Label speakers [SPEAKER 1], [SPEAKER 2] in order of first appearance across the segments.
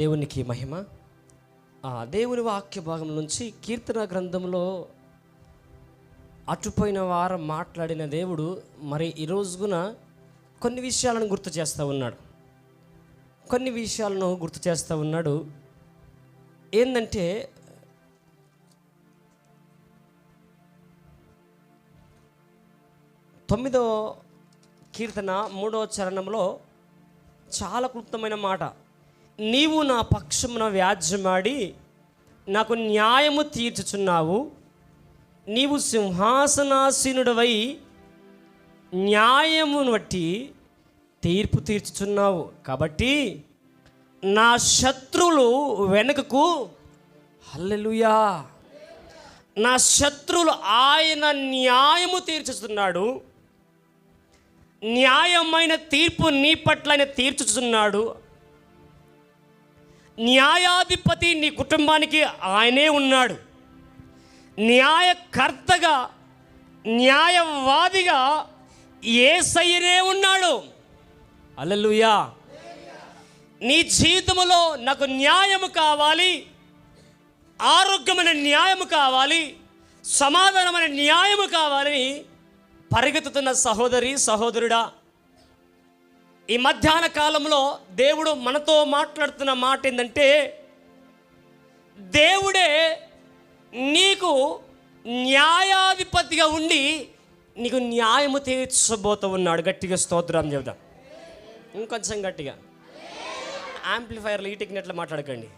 [SPEAKER 1] దేవునికి మహిమ. దేవుని వాక్య భాగం నుంచి కీర్తన గ్రంథంలో అటుపోయిన వారం మాట్లాడిన దేవుడు మరి ఈ రోజున కొన్ని విషయాలను గుర్తు చేస్తూ ఉన్నాడు. ఏంటంటే తొమ్మిదో కీర్తన 3వ చరణంలో చాలా క్లుప్తమైన మాట. నీవు నా పక్షమున వ్యాజ్యమాడి నాకు న్యాయము తీర్చుచున్నావు, నీవు సింహాసనాసీనుడవై న్యాయమును బట్టి తీర్పు తీర్చుచున్నావు. కాబట్టి నా శత్రువులు వెనుకకు, హల్లెలూయా, నా శత్రువులు ఆయన న్యాయము తీర్చుచున్నాడు. న్యాయమైన తీర్పు నీ పట్ల ఆయన తీర్చుచున్నాడు. న్యాయాధిపతి నీ కుటుంబానికి ఆయనే ఉన్నాడు. న్యాయకర్తగా, న్యాయవాదిగా యేసయ్యనే ఉన్నాడు. హల్లెలూయా. నీ జీవితంలో నాకు న్యాయము కావాలి, ఆరోగ్యమైన న్యాయము కావాలి, సమాధానమైన న్యాయము కావాలని పరిగెత్తుతున్న సహోదరి సహోదరుడా, ఈ మధ్యాహ్న కాలంలో దేవుడు మనతో మాట్లాడుతున్న మాట ఏంటంటే, దేవుడే నీకు న్యాయాధిపతిగా ఉండి నీకు న్యాయము తీర్చబోతూ ఉన్నాడు. గట్టిగా స్తోత్రం చెబుదాం. ఇంకొంచెం గట్టిగా. యాంప్లిఫైర్లు హీట్ ఎక్కినట్లు మాట్లాడకండి.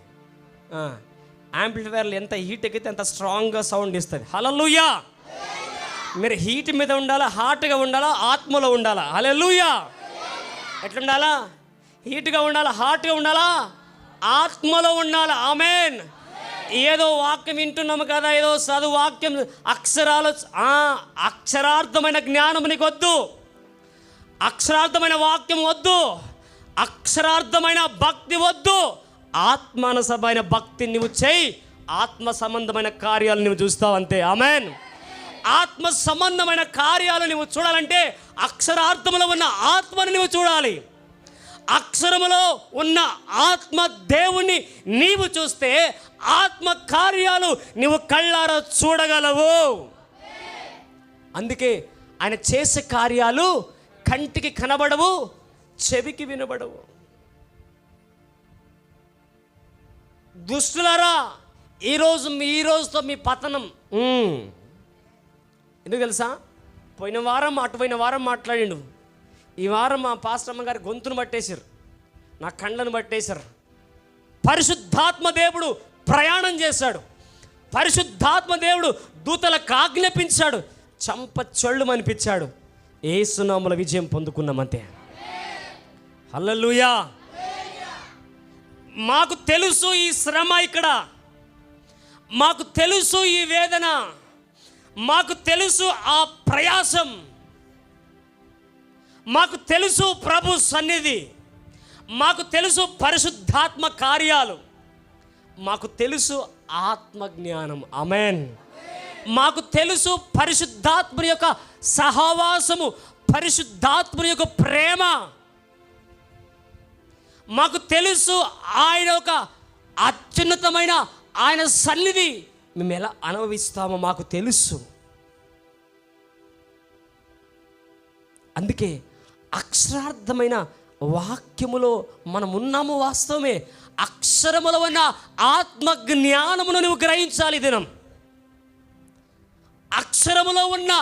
[SPEAKER 1] యాంప్లిఫైర్లు ఎంత హీట్ ఎక్కితే అంత స్ట్రాంగ్గా సౌండ్ ఇస్తుంది. హల్లెలూయా. మీరు హీట్ మీద ఉండాలా, హాట్గా ఉండాలా, ఆత్మలో ఉండాలా? హల్లెలూయా. ఎట్లుండాలా? హీట్గా ఉండాలా, హాట్గా ఉండాలా, ఆత్మలో ఉండాలా? ఆమేన్. ఏదో వాక్యం వింటున్నాము కదా, ఏదో చదువు వాక్యం అక్షరార్థమైన జ్ఞానం నీకు వద్దు, అక్షరార్థమైన వాక్యం వద్దు, అక్షరార్థమైన భక్తి వద్దు. ఆత్మానుసమైన భక్తి నువ్వు చేయి, ఆత్మ సంబంధమైన కార్యాలు నువ్వు చూస్తావు అంతే. ఆమేన్. ఆత్మ సంబంధమైన కార్యాలు నువ్వు చూడాలంటే అక్షరార్థంలో ఉన్న ఆత్మని నువ్వు చూడాలి. అక్షరములో ఉన్న ఆత్మ దేవుణ్ణి నీవు చూస్తే ఆత్మ కార్యాలు నువ్వు కళ్ళారా చూడగలవు. అందుకే ఆయన చేసే కార్యాలు కంటికి కనబడవు, చెవికి వినబడవు. దుష్టులారా, ఈ రోజుతో మీ పతనం. ఎందుకు తెలుసా? పోయిన వారం మాట్లాడిండు. ఈ వారం మా పాస్టమ్మ గారి గొంతును పట్టేశారు, నా కండ్లను పట్టేశారు. పరిశుద్ధాత్మ దేవుడు ప్రయాణం చేశాడు. పరిశుద్ధాత్మ దేవుడు దూతలకు ఆజ్ఞాపించాడు, చంప చొళ్ళు అనిపించాడు. యేసునామములో విజయం పొందుకున్నామంతే. హల్లెలూయా. మాకు తెలుసు ఈ శ్రమ, ఇక్కడ మాకు తెలుసు ఈ వేదన, మాకు తెలుసు ఆ ప్రయాసం, మాకు తెలుసు ప్రభు సన్నిధి, మాకు తెలుసు పరిశుద్ధాత్మ కార్యాలు, మాకు తెలుసు ఆత్మజ్ఞానం. ఆమేన్. మాకు తెలుసు పరిశుద్ధాత్మ యొక్క సహవాసము, పరిశుద్ధాత్మ యొక్క ప్రేమ, మాకు తెలుసు ఆయన యొక్క అత్యున్నతమైన ఆయన సన్నిధి మేము ఎలా అనుభవిస్తామో మాకు తెలుసు. అందుకే అక్షరార్థమైన వాక్యములో మనం ఉన్నాము. వాస్తవమే, అక్షరములో ఉన్న ఆత్మ జ్ఞానమును నువ్వు గ్రహించాలి. దినం అక్షరములో ఉన్న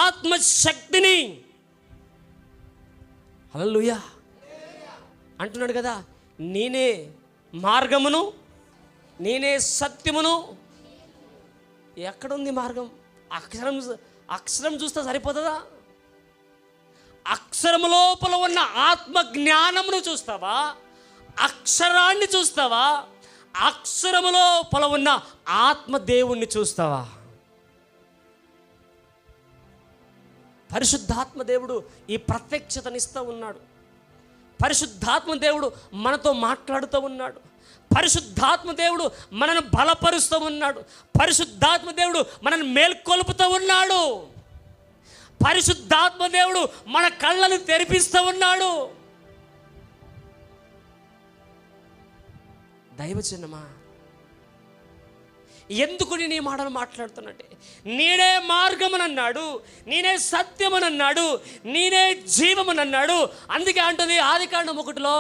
[SPEAKER 1] ఆత్మశక్తిని, హల్లెలూయా అంటున్నాడు కదా, నేనే మార్గమును, నేనే సత్యమును. ఎక్కడుంది మార్గం? అక్షరం చూస్తే సరిపోతుందా? అక్షరము లోపల ఉన్న ఆత్మ జ్ఞానమును చూస్తావా? అక్షరాన్ని చూస్తావా? అక్షరము లోపల ఉన్న ఆత్మ దేవుణ్ణి చూస్తావా? పరిశుద్ధాత్మ దేవుడు ఈ ప్రత్యక్షతనిస్తూ ఉన్నాడు. పరిశుద్ధాత్మ దేవుడు మనతో మాట్లాడుతూ ఉన్నాడు. పరిశుద్ధాత్మ దేవుడు మనను బలపరుస్తూ ఉన్నాడు. పరిశుద్ధాత్మ దేవుడు మనను మేల్కొల్పుతూ ఉన్నాడు. పరిశుద్ధాత్మ దేవుడు మన కళ్ళను తెరిపిస్తూ ఉన్నాడు. దైవజనమా, ఎందుకు నేను ఈ మాటలు మాట్లాడుతున్నట్టే? నేనే మార్గమనన్నాడు, నేనే సత్యమనన్నాడు, నేనే జీవమనన్నాడు. అందుకే అంటుంది ఆదికాండం 1లో,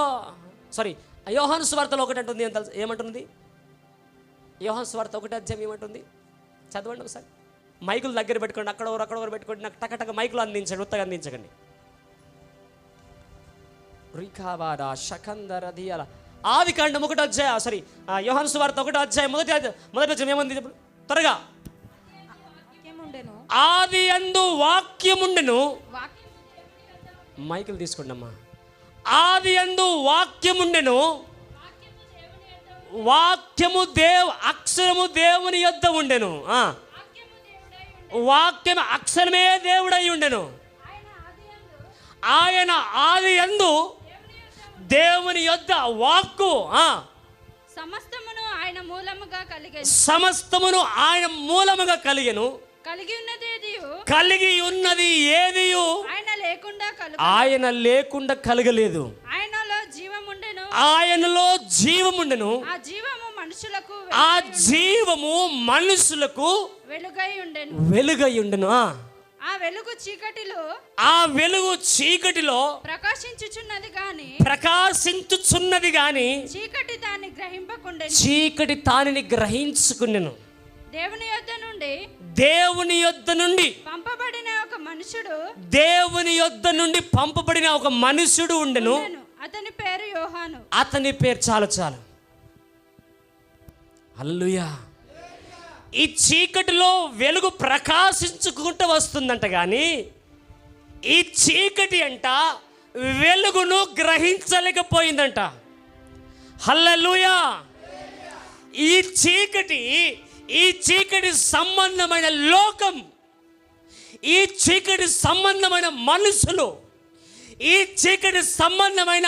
[SPEAKER 1] యోహాను సువార్తలో 1 అంటుంది. ఏమంటుంది? యోహాను సువార్త 1 అధ్యాయం ఏమంటుంది? చదవండి ఒకసారి. మైకులు దగ్గర పెట్టుకోండి, అక్కడ పెట్టుకోండి. నాకు టకటక మైకులు అందించండి, ఉత్తగా అందించకండి. ఆదికాండం 1 అధ్యాయం, యోహాను సువార్త 1 అధ్యాయం మొదటి అధ్యాయం ఏమంది? త్వరగా. ఆది యందు వాక్యముండెను. మైకులు తీసుకోండి అమ్మా. ఆది యందు వాక్యముండెను, వాక్యము అక్షరము దేవుని యొద్ద ఉండెను. వాక్యం అక్షరమే దేవుడై ఉండెను. ఆయన ఆది యందు దేవుని యొద్ద వాక్కు
[SPEAKER 2] సమస్తమును ఆయన మూలముగా కలిగెను.
[SPEAKER 1] కలిగి ఉన్నది ఏదియు ఆయన లేకుండా కలగలేదు. ఆయనలో జీవముండెను. ఆ జీవము మనుషులకు వెలుగై ఉండెను.
[SPEAKER 2] ఆ వెలుగు చీకటిలో
[SPEAKER 1] ప్రకాశించుచున్నది గాని చీకటి దానిని గ్రహించుకున్నెను. దేవుని యొద్ద నుండి
[SPEAKER 2] పంపబడిన
[SPEAKER 1] ఒక మనుషుడు ఉండెను.
[SPEAKER 2] అతని పేరు యోహాను.
[SPEAKER 1] అతని పేరు చాలు. హల్లెలూయా. ఈ చీకటిలో వెలుగు ప్రకాశించుకుంటూ వస్తుందంట, కానీ ఈ చీకటి అంట వెలుగును గ్రహించలేకపోయిందంట. హల్లెలూయా. ఈ చీకటి సంబంధమైన లోకం, ఈ చీకటి సంబంధమైన మనుషులు, ఈ చీకటి సంబంధమైన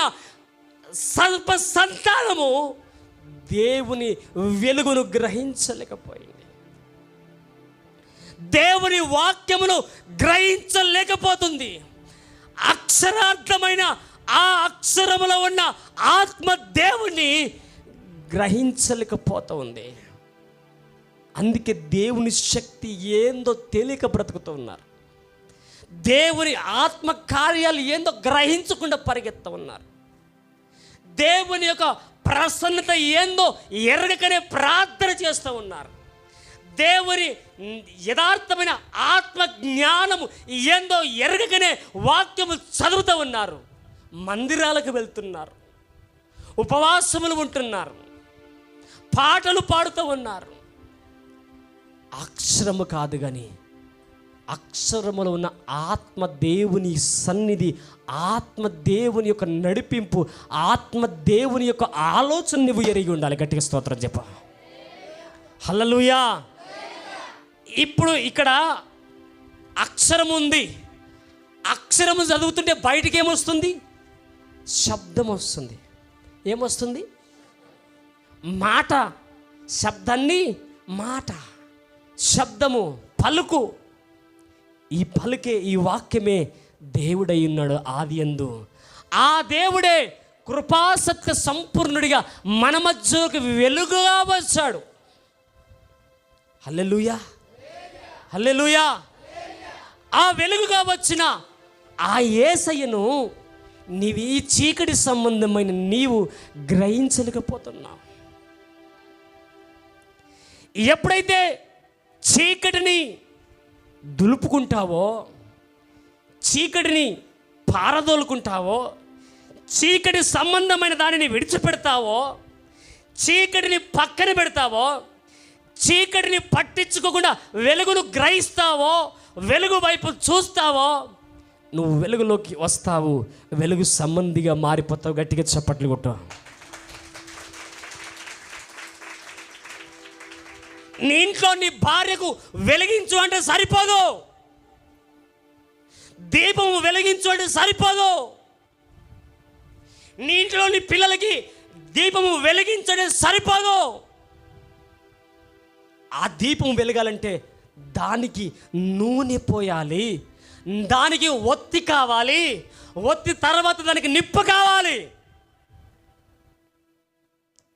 [SPEAKER 1] సర్ప సంతానము దేవుని వెలుగును గ్రహించలేకపోయింది. దేవుని వాక్యమును గ్రహించలేకపోతుంది. అక్షరార్థమైన ఆ అక్షరములో ఉన్న ఆత్మ దేవుని గ్రహించలేకపోతూ ఉంది. అందుకే దేవుని శక్తి ఏందో తెలియక బ్రతుకుతూ ఉన్నారు. దేవుని ఆత్మ కార్యాలు ఏందో గ్రహించకుండా పరిగెత్తా ఉన్నారు. దేవుని యొక్క ప్రసన్నత ఏందో ఎరగకనే ప్రార్థన చేస్తూ ఉన్నారు. దేవుని యథార్థమైన ఆత్మ జ్ఞానము ఏందో ఎరగకనే వాక్యము చదువుతూ ఉన్నారు. మందిరాలకు వెళ్తున్నారు, ఉపవాసములు ఉంటున్నారు, పాటలు పాడుతూ ఉన్నారు. అక్షరము కాదు కానీ అక్షరములో ఉన్న ఆత్మ దేవుని సన్నిధి, ఆత్మ దేవుని యొక్క నడిపింపు, ఆత్మ దేవుని యొక్క ఆలోచన నువ్వు ఎరిగి ఉండాలి. గట్టిగా స్తోత్రం చెప్ప. హల్లెలూయా. ఇప్పుడు ఇక్కడ అక్షరం ఉంది. అక్షరము చదువుతుంటే బయటికి ఏమొస్తుంది? శబ్దం వస్తుంది. ఏమొస్తుంది? మాట. శబ్దాన్ని మాట, శబ్దము, పలుకు. ఈ పలుకే, ఈ వాక్యమే దేవుడై ఉన్నాడు ఆది యందు. ఆ దేవుడే కృపాసత్య సంపూర్ణుడిగా మన మధ్యలోకి వెలుగుగా వచ్చాడు. హల్లెలూయా, హల్లెలూయా. ఆ వెలుగుగా వచ్చిన ఆ యేసయ్యను నీవు ఈ చీకటి సంబంధమైన నీవు గ్రహించలేకపోతున్నావు. ఎప్పుడైతే చీకటిని దులుపుకుంటావో, చీకటిని పారదోలుకుంటావో, చీకటి సంబంధమైన దానిని విడిచిపెడతావో, చీకటిని పక్కన పెడతావో, చీకటిని పట్టించుకోకుండా వెలుగును గ్రహిస్తావో, వెలుగు వైపు చూస్తావో, నువ్వు వెలుగులోకి వస్తావు, వెలుగు సంబంధిగా మారిపోతావు. గట్టిగా చప్పట్లు కొట్టు. నీ ఇంట్లో నీ భార్యకు వెలిగించు అంటే సరిపోదు, దీపము వెలిగించు అంటే సరిపోదు. నీ ఇంట్లో నీ పిల్లలకి దీపము వెలిగించడం సరిపోదు. ఆ దీపం వెలగాలంటే దానికి నూనె పోయాలి, దానికి ఒత్తి కావాలి, ఒత్తి తర్వాత దానికి నిప్పు కావాలి.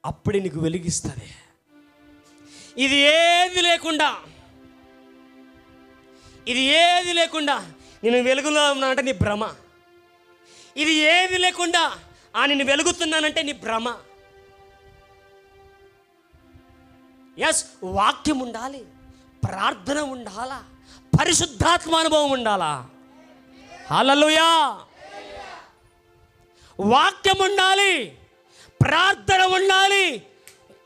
[SPEAKER 1] అప్పుడే నీకు వెలిగిస్తుంది. ఇది ఏది లేకుండా నేను వెలుగులో ఉన్నానంటే నీ భ్రమ. ఇది ఏది లేకుండా నేను వెలుగుతున్నానంటే నీ భ్రమ. ఎస్, వాక్యం ఉండాలి, ప్రార్థన ఉండాలా, పరిశుద్ధాత్మ అనుభవం ఉండాలా. హల్లెలూయా. వాక్యం ఉండాలి, ప్రార్థన ఉండాలి,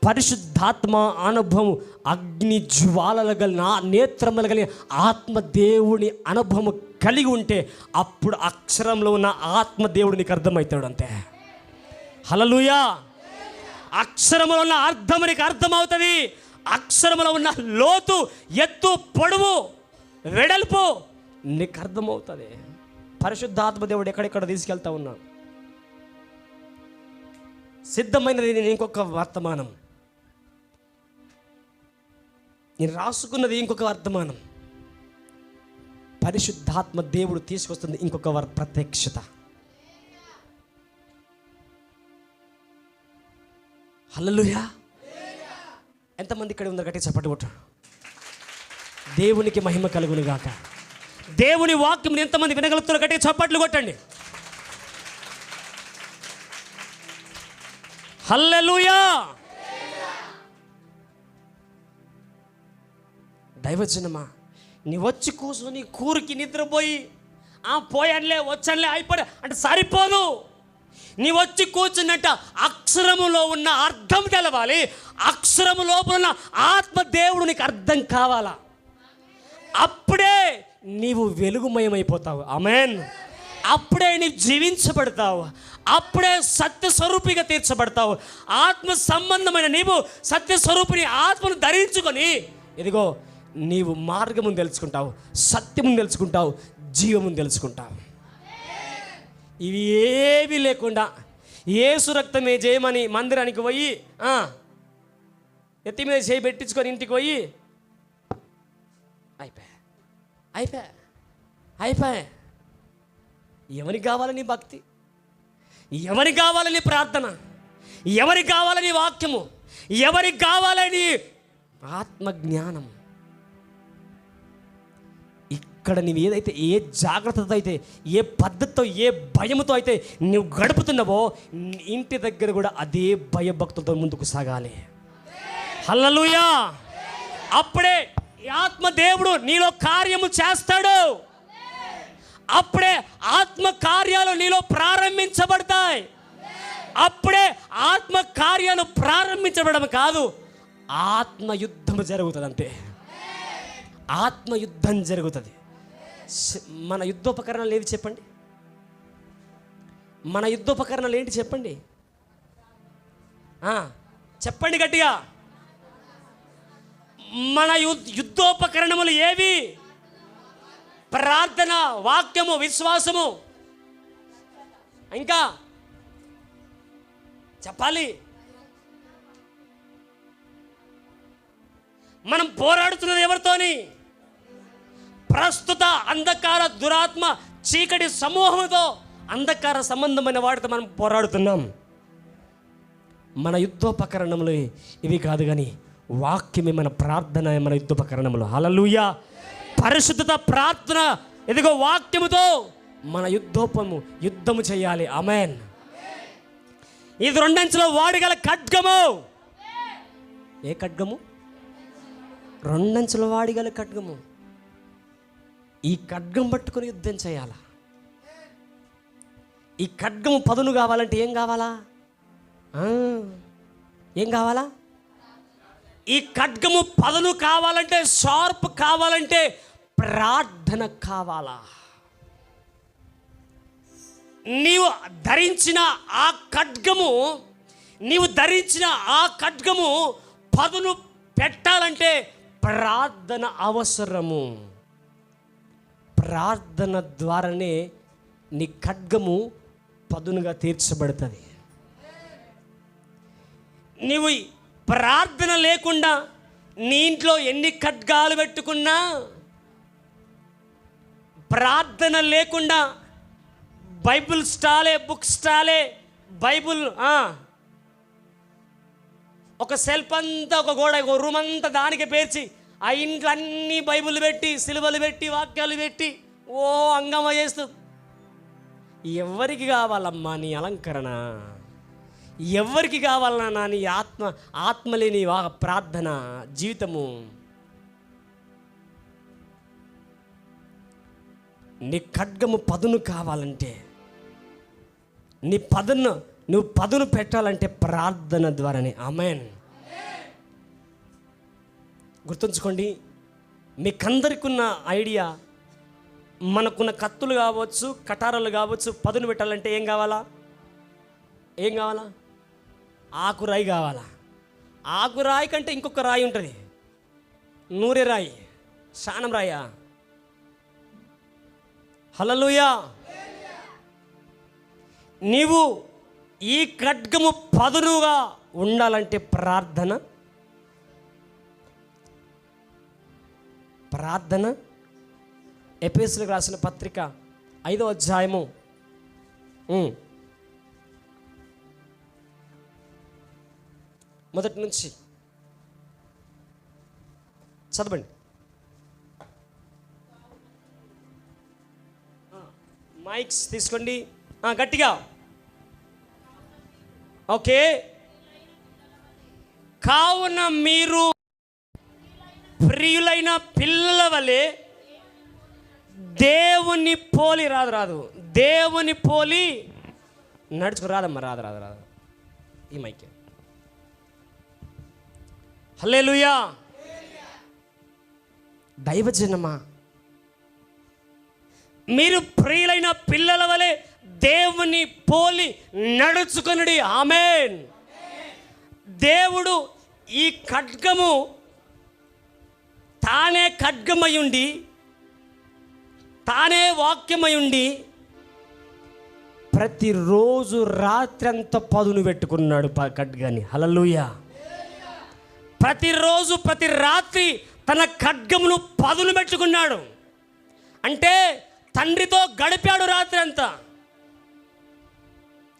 [SPEAKER 1] పరిశుద్ధాత్మ అనుభవం, అగ్ని జ్వాలలు కలిగిన నేత్రములు కలిగిన ఆత్మదేవుని అనుభవం కలిగి ఉంటే అప్పుడు అక్షరంలో ఉన్న ఆత్మదేవుడు నీకు అర్థమవుతాడు. అంతే. హల్లెలూయా. అక్షరములో ఉన్న అర్థం నీకు అర్థమవుతుంది. అక్షరములో ఉన్న లోతు, ఎత్తు, పొడవు, వెడల్పు నీకు అర్థమవుతుంది. పరిశుద్ధాత్మ దేవుడు ఎక్కడెక్కడ తీసుకెళ్తా ఉన్నాడు. సిద్ధమైనది నేను ఇంకొక వర్తమానం, నేను రాసుకున్నది ఇంకొక వర్తమానం. పరిశుద్ధాత్మ దేవుడు తీసుకొస్తుంది ఇంకొక ప్రత్యక్షత. హల్లెలూయా. ఎంతమంది ఇక్కడ ఉందో గట్టి చప్పటి కొట్టు. దేవునికి మహిమ కలుగును గాక. దేవుని వాక్యం ఎంతమంది వినగలుగుతారో గట్టి చప్పట్లు కొట్టండి. హల్లెలూయా. దైవజనమా, నీ వచ్చి కూర్చొని కూరికి నిద్రపోయి పోయానులే వచ్చానులే అయిపోయి అంటే సరిపోదు. నీ వచ్చి కూర్చున్నట్ట అక్షరములో ఉన్న అర్థం తెలవాలి. అక్షరము లోపల ఉన్న ఆత్మదేవుడు నీకు అర్థం కావాలా. అప్పుడే నీవు వెలుగుమయమైపోతావు. ఆమేన్. అప్పుడే నీవు జీవించబడతావు. అప్పుడే సత్యస్వరూపిగా తీర్చబడతావు. ఆత్మ సంబంధమైన నీవు సత్యస్వరూపిని ఆత్మను ధరించుకొని ఇదిగో నీవు మార్గమును తెలుసుకుంటావు, సత్యమును తెలుసుకుంటావు, జీవమును తెలుసుకుంటావు. ఇవి ఏవి లేకుండా యేసు రక్తమే చేయమని మందిరానికి పోయి ఎత్తి మీద చేయి పెట్టించుకొని ఇంటికి పోయి అయిపోయా. ఎవరికి కావాలని భక్తి, ఎవరికి కావాలని ప్రార్థన, ఎవరికి కావాలని వాక్యము, ఎవరికి కావాలని ఆత్మజ్ఞానం. ఇక్కడ నీవు ఏదైతే, ఏ జాగ్రత్తతో అయితే, ఏ పద్ధతితో, ఏ భయముతో అయితే నువ్వు గడుపుతున్నావో ఇంటి దగ్గర కూడా అదే భయభక్తులతో ముందుకు సాగాలి. హల్లెలూయా. అప్పుడే ఆత్మదేవుడు నీలో కార్యము చేస్తాడు. అప్పుడే ఆత్మ కార్యాలు నీలో ప్రారంభించబడతాయి. అప్పుడే ఆత్మ కార్యాలు ప్రారంభించబడడం కాదు, ఆత్మయుద్ధం జరుగుతుంది. అంతే, ఆత్మయుద్ధం జరుగుతుంది. మన యుద్ధోపకరణాలు ఏవి చెప్పండి? మన యుద్ధోపకరణాలు ఏంటి చెప్పండి? చెప్పండి గట్టిగా. మన యుద్ధోపకరణములు ఏవి? ప్రార్థన, వాక్యము, విశ్వాసము. ఇంకా చెప్పాలి. మనం పోరాడుతున్నది ఎవరితోని? ప్రస్తుత అంధకార దురాత్మ చీకటి సమూహంతో, అంధకార సంబంధమైన వాటితో మనం పోరాడుతున్నాం. మన యుద్ధోపకరణములు ఇవి కాదు, కానీ వాక్యమే మన ప్రార్థన, మన యుద్ధోపకరణములు. హల్లెలూయా. పరిశుద్ధత, ప్రార్థన, ఇదిగో వాక్యముతో మన యుద్ధము చేయాలి. ఆమేన్. ఇది రెండంచుల వాడిగల ఖడ్గము. ఏ ఖడ్గము? రెండంచుల వాడిగల ఖడ్గము. ఈ ఖడ్గం పట్టుకొని యుద్ధం చేయాలా? ఈ ఖడ్గము పదును కావాలంటే ఏం కావాలా? ఏం కావాలా? ఈ ఖడ్గము పదును కావాలంటే, షార్ప్ కావాలంటే ప్రార్థన కావాలా? నీవు ధరించిన ఆ ఖడ్గము పదును పెట్టాలంటే ప్రార్థన అవసరము. ప్రార్థన ద్వారానే నీ ఖడ్గము పదునుగా తీర్చబడుతుంది. నీవు ప్రార్థన లేకుండా నీ ఇంట్లో ఎన్ని ఖడ్గాలు పెట్టుకున్నా, ప్రార్థన లేకుండా బైబిల్ స్టాలే, బుక్ స్టాలే, బైబిల్ ఒక సెల్ఫ్ అంతా, ఒక గోడ, ఒక రూమ్ అంతా దానికి పేర్చి ఆ ఇంట్లో అన్ని బైబిల్ పెట్టి, సిలువలు పెట్టి, వాక్యాలు పెట్టి ఓ అంగమ చేస్తూ, ఎవరికి కావాలమ్మా నీ అలంకరణ? ఎవరికి కావాలన్నా నీ ఆత్మలేని ప్రార్థన జీవితము? నీ ఖడ్గము పదును కావాలంటే, నువ్వు పదును పెట్టాలంటే ప్రార్థన ద్వారానే. ఆమేన్. గుర్తుంచుకోండి, మీకందరికి ఉన్న ఐడియా, మనకున్న కత్తులు కావచ్చు, కటారాలు కావచ్చు, పదును పెట్టాలంటే ఏం కావాలా? ఆకురాయి కావాలా? ఆకురాయి కంటే ఇంకొక రాయి ఉంటుంది, నూనె రాయి, శానం రాయా. హల్లెలూయా. నీవు ఈ ఖడ్గము పదునుగా ఉండాలంటే ప్రార్థన. ఎఫెసీయులకు రాసిన పత్రిక 5వ అధ్యాయము మొదటి నుంచి చదవండి. మైక్స్ తీసుకోండి గట్టిగా. ఓకే. కావున మీరు ప్రియులైన పిల్లల వలె దేవుని పోలి దేవుని పోలి నడుచుకు. రాదమ్మా, రాదు ఈ మైక్. హల్లెలూయా. దైవజనమా, మీరు ప్రియులైన పిల్లల వలె దేవుని పోలి నడుచుకొనుడి. ఆమేన్. దేవుడు ఈ ఖడ్గము తానే ఖడ్గమయుండి, తానే వాక్యమయుండి ప్రతిరోజు రాత్రంతా పదును పెట్టుకున్నాడు ఖడ్గాని. హల్లెలూయా. ప్రతిరోజు ప్రతి రాత్రి తన ఖడ్గమును పదును పెట్టుకున్నాడు. అంటే తండ్రితో గడిపాడు రాత్రి అంతా.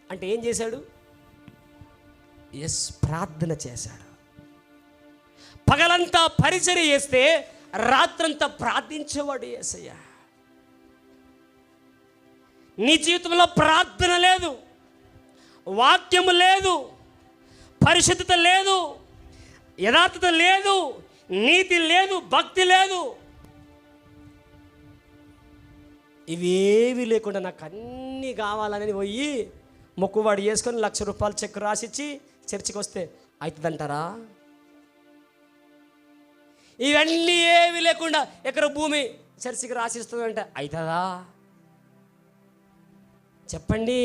[SPEAKER 1] అంటే ఏం చేశాడు? ప్రార్థన చేశాడు. పగలంతా పరిచర్య చేస్తే రాత్రంతా ప్రార్థించేవాడు యేసయ్య. నీ జీవితంలో ప్రార్థన లేదు, వాక్యము లేదు, పరిశుద్ధత లేదు, యథార్థత లేదు, నీతి లేదు, భక్తి లేదు, ఇవేవి లేకుండా నాకు అన్నీ కావాలని పోయి మొక్కువాడు చేసుకొని ₹1,00,000 చెక్ రాసిచ్చి చర్చికి వస్తే అవుతుందంటారా? ఇవన్నీ ఏవి లేకుండా ఎకర భూమి చర్చికి రాసిస్తుందంటే అవుతుందా? చెప్పండి.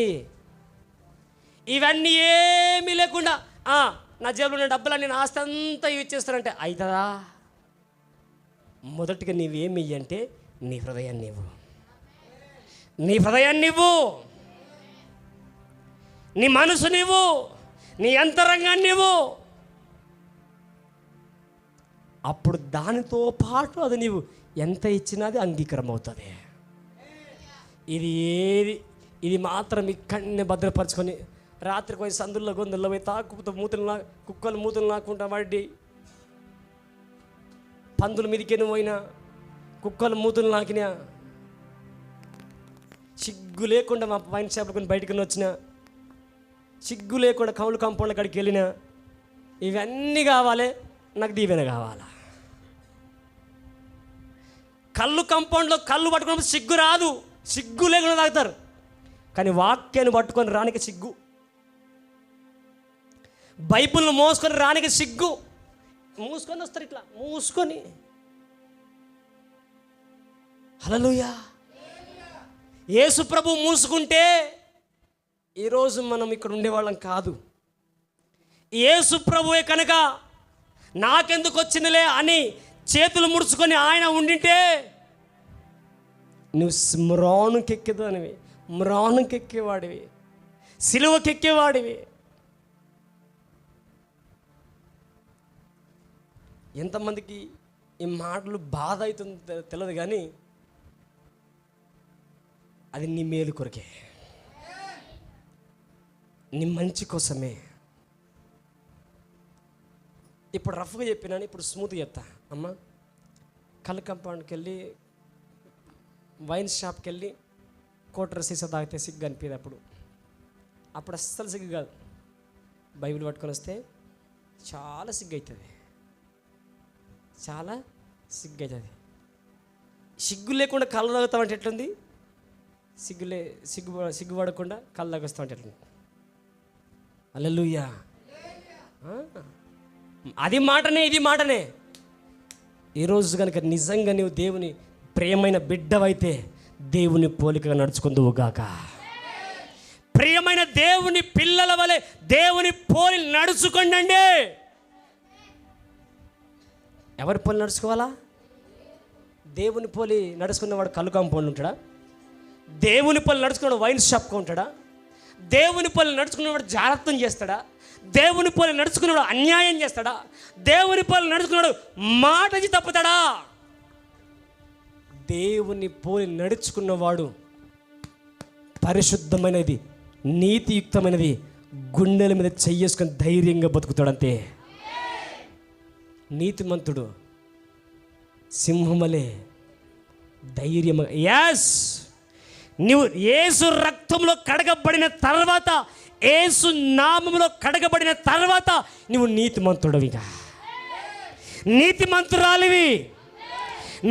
[SPEAKER 1] ఇవన్నీ ఏమీ లేకుండా నా జేబులో ఉన్న డబ్బులన్నీ నా ఆస్తి అంతా ఇచ్చేస్తానంటే అవుతుందా? మొదటిగా నీవేమి అంటే నీ హృదయాన్ని ఇవ్వు. నీ మనసు నీవు, నీ అంతరంగాన్ని నీవు. అప్పుడు దానితో పాటు అది నీవు ఎంత ఇచ్చినది అంగీకారం అవుతుంది. ఇది మాత్రం ఇక్కడనే భద్రపరచుకొని రాత్రికి పోయి సందుల్లో గొంతుల్లో పోయి కుక్కలు మూతులు నాకుంటా పడి, పందుల మీదకి పోయినా, కుక్కలు మూతులు నాకినా, సిగ్గు లేకుండా మా వైన్ షాప్లో బయటకు వచ్చిన, సిగ్గు లేకుండా కౌలు కాంపౌండ్ల కాడికి వెళ్ళినా, ఇవన్నీ కావాలి. నాకు దీవెన కావాలా? కళ్ళు కాంపౌండ్లో కళ్ళు పట్టుకున్నప్పుడు సిగ్గు రాదు, సిగ్గు లేకుండా తాగుతారు. కానీ వాక్యాన్ని పట్టుకొని రానికి సిగ్గు, బైబిల్ను మోసుకొని రానికి సిగ్గు. మూసుకొని వస్తారు, ఇట్లా మూసుకొని. హల్లెలూయా. యేసు ప్రభు మూసుకుంటే ఈరోజు మనం ఇక్కడ ఉండేవాళ్ళం కాదు. యేసు ప్రభువే కనుక నాకెందుకు వచ్చినలే అని చేతులు ముడుచుకొని ఆయన ఉండింటే నువ్వు మ్రానుకెక్కేదానివి, మ్రానుకెక్కేవాడివి, సిలువకెక్కేవాడివి. ఎంతమందికి ఈ మాటలు బాధ అవుతుంది తెలియదు, కానీ అది నీ మేలు కొరకే, నీ మంచి కోసమే. ఇప్పుడు రఫ్గా చెప్పినాను, ఇప్పుడు స్మూత్గా చెప్తా. అమ్మ, కళ్ళు కంపౌండ్కి వెళ్ళి వైన్ షాప్కి వెళ్ళి కోటర్ సీసా తాగితే సిగ్గు అనిపించేది. అప్పుడు అస్సలు సిగ్గు కాదు. బైబిల్ పట్టుకొని వస్తే చాలా సిగ్గు అవుతుంది, చాలా సిగ్గు అవుతుంది. సిగ్గు లేకుండా కళ్ళు తాగుతామంటే ఎట్లుంది? సిగ్గుపడకుండా కళ్ళు తాగొస్తామంటే ఎట్లుంది? హల్లెలూయా. అది మాటనే, ఇది మాటనే. ఈరోజు కనుక నిజంగా నీవు దేవుని ప్రియమైన బిడ్డవైతే దేవుని పోలికగా నడుచుకుందువు గాక. ప్రియమైన దేవుని పిల్లల వలె దేవుని పోలి నడుచుకోండి. ఎవరి పోలి నడుచుకోవాలా? దేవుని పోలి నడుచుకున్నవాడు కళ్ళు కాంపౌండ్ ఉంటాడా? దేవుని పోలి నడుచుకున్నవాడు వైన్ షాప్గా ఉంటాడా? దేవుని పోలి నడుచుకున్నవాడు జాగ్రత్తం చేస్తాడా? దేవుని పోలి నడుచుకున్నవాడు అన్యాయం చేస్తాడా? దేవుని పోలి నడుచుకున్నాడు మాటకి తప్పుతాడా? దేవుని పోలి నడుచుకున్నవాడు పరిశుద్ధమైనది, నీతియుక్తమైనది గుండెల మీద చెయ్యేసుకొని ధైర్యంగా బతుకుతాడంతే. నీతిమంతుడు సింహమలే ధైర్యం. యాస్, నువ్వు యేసు రక్తంలో కడగబడిన తర్వాత, యేసు నామములో కడగబడిన తర్వాత నువ్వు నీతిమంతుడవిగా, నీతిమంతురాలివి,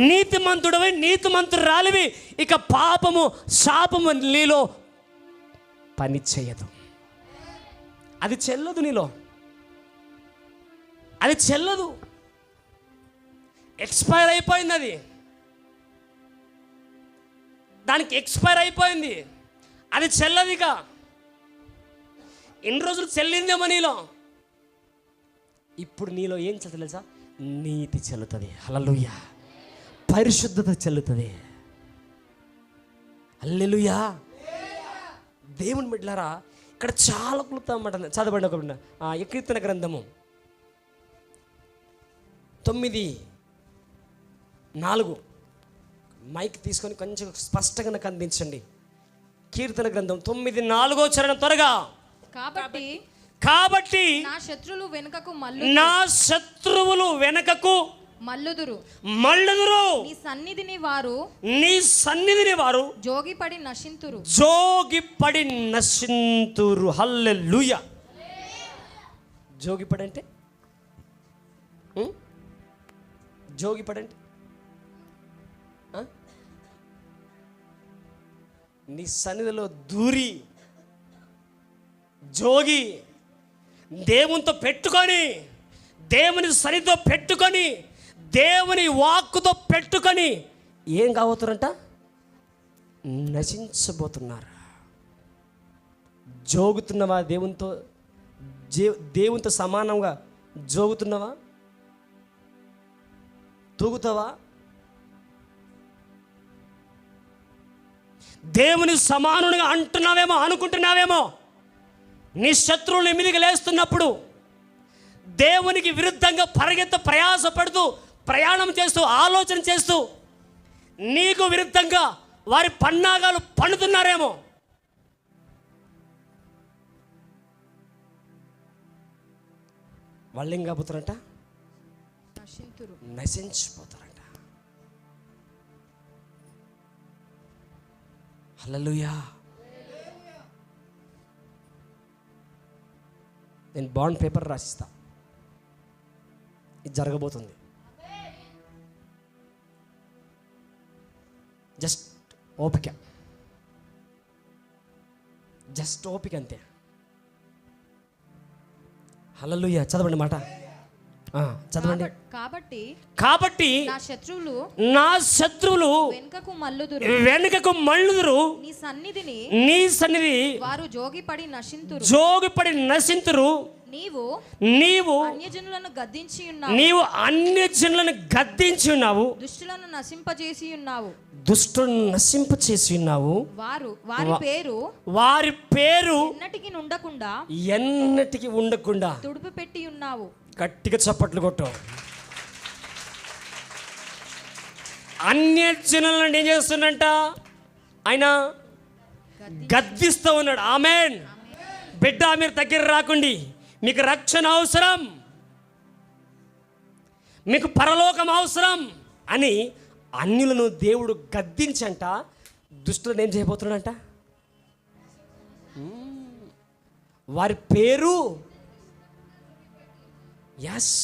[SPEAKER 1] నీతిమంతుడవి, నీతిమంతురాలివి. ఇక పాపము శాపము నీలో పని చేయదు. అది చెల్లదు నీలో, అది చెల్లదు. ఎక్స్పైర్ అయిపోయింది, అది దానికి ఎక్స్పైర్ అయిపోయింది, అది చెల్లదిగా. ఎన్ని రోజులు చెల్లిందేమో నీలో, ఇప్పుడు నీలో ఏం చెల్లుతుంది తెలుసా? నీతి చెల్లుతుంది. హల్లెలూయా. పరిశుద్ధత చెల్లుతుంది. హల్లెలూయా. దేవుని బిడ్డలారా, ఇక్కడ చాలా క్లుప్తమాట చదవండి. ఒక కీర్తన గ్రంథము 9:4 మైక్ తీసుకొని కొంచెం స్పష్టంగా నాకు అందించండి. కీర్తన గ్రంథం 9:4 చరణం త్వరగా. కాబట్టి
[SPEAKER 2] నా శత్రువులు వెనుకకు మల్లుదురు.
[SPEAKER 1] నీ
[SPEAKER 2] సన్నిధిని వారు
[SPEAKER 1] జోగిపడి నశింతురు. హల్లెలూయా. జోగిపడంటే నీ సన్నిధిలో దూరి జోగి దేవునితో పెట్టుకొని, దేవుని సన్నిధితో పెట్టుకొని, దేవుని వాక్కుతో పెట్టుకొని ఏం కాబోతున్నారంట? నశించబోతున్నారు. జోగుతున్నవా? దేవునితో సమానంగా జోగుతున్నవా? తూగుతావా? దేవుని సమానునిగా అంటున్నావేమో, అనుకుంటున్నావేమో. నీ శత్రువులు ఎమిదిగా లేస్తున్నప్పుడు దేవునికి విరుద్ధంగా ప్రయాసపడుతూ, ప్రయాణం చేస్తూ, ఆలోచన చేస్తూ నీకు విరుద్ధంగా వారి పన్నాగాలు పన్నుతున్నారేమో. వాళ్ళు ఏం కాబోతారంట? నశించిపోతారంట. హల్లెలూయా. నేను బాండ్ పేపర్ రాసిస్తా, ఇది జరగబోతుంది. జస్ట్ ఓపిక అంతే. హల్లెలూయా. చదవండి మాట, చదవండి. కాబట్టి నా శత్రువులు వెనుకకు మల్లుదురు. నీ సన్నిధి వారు జోగిపడి నశింతురు. నీవు అన్యజనులను గద్దించి ఉన్నావు, దుష్టులను నశింపచేసి ఉన్నావు. వారి పేరు ఎన్నటికి ఉండకుండా
[SPEAKER 2] తుడుపు పెట్టి ఉన్నావు.
[SPEAKER 1] గట్టిగా చప్పట్లు కొట్టు. అన్యజనులను ఏం చేస్తున్నంట? ఆయన గద్దిస్తూ ఉన్నాడు. ఆమేన్. బిడ్డ, మీరు దగ్గర రాకండి, మీకు రక్షణ అవసరం. మీకు పరలోకం అవసరం అని అన్యులను దేవుడు గద్దించంట దుష్టులను ఏం చేయబోతున్నాడంట? వారి పేరు ఎస్,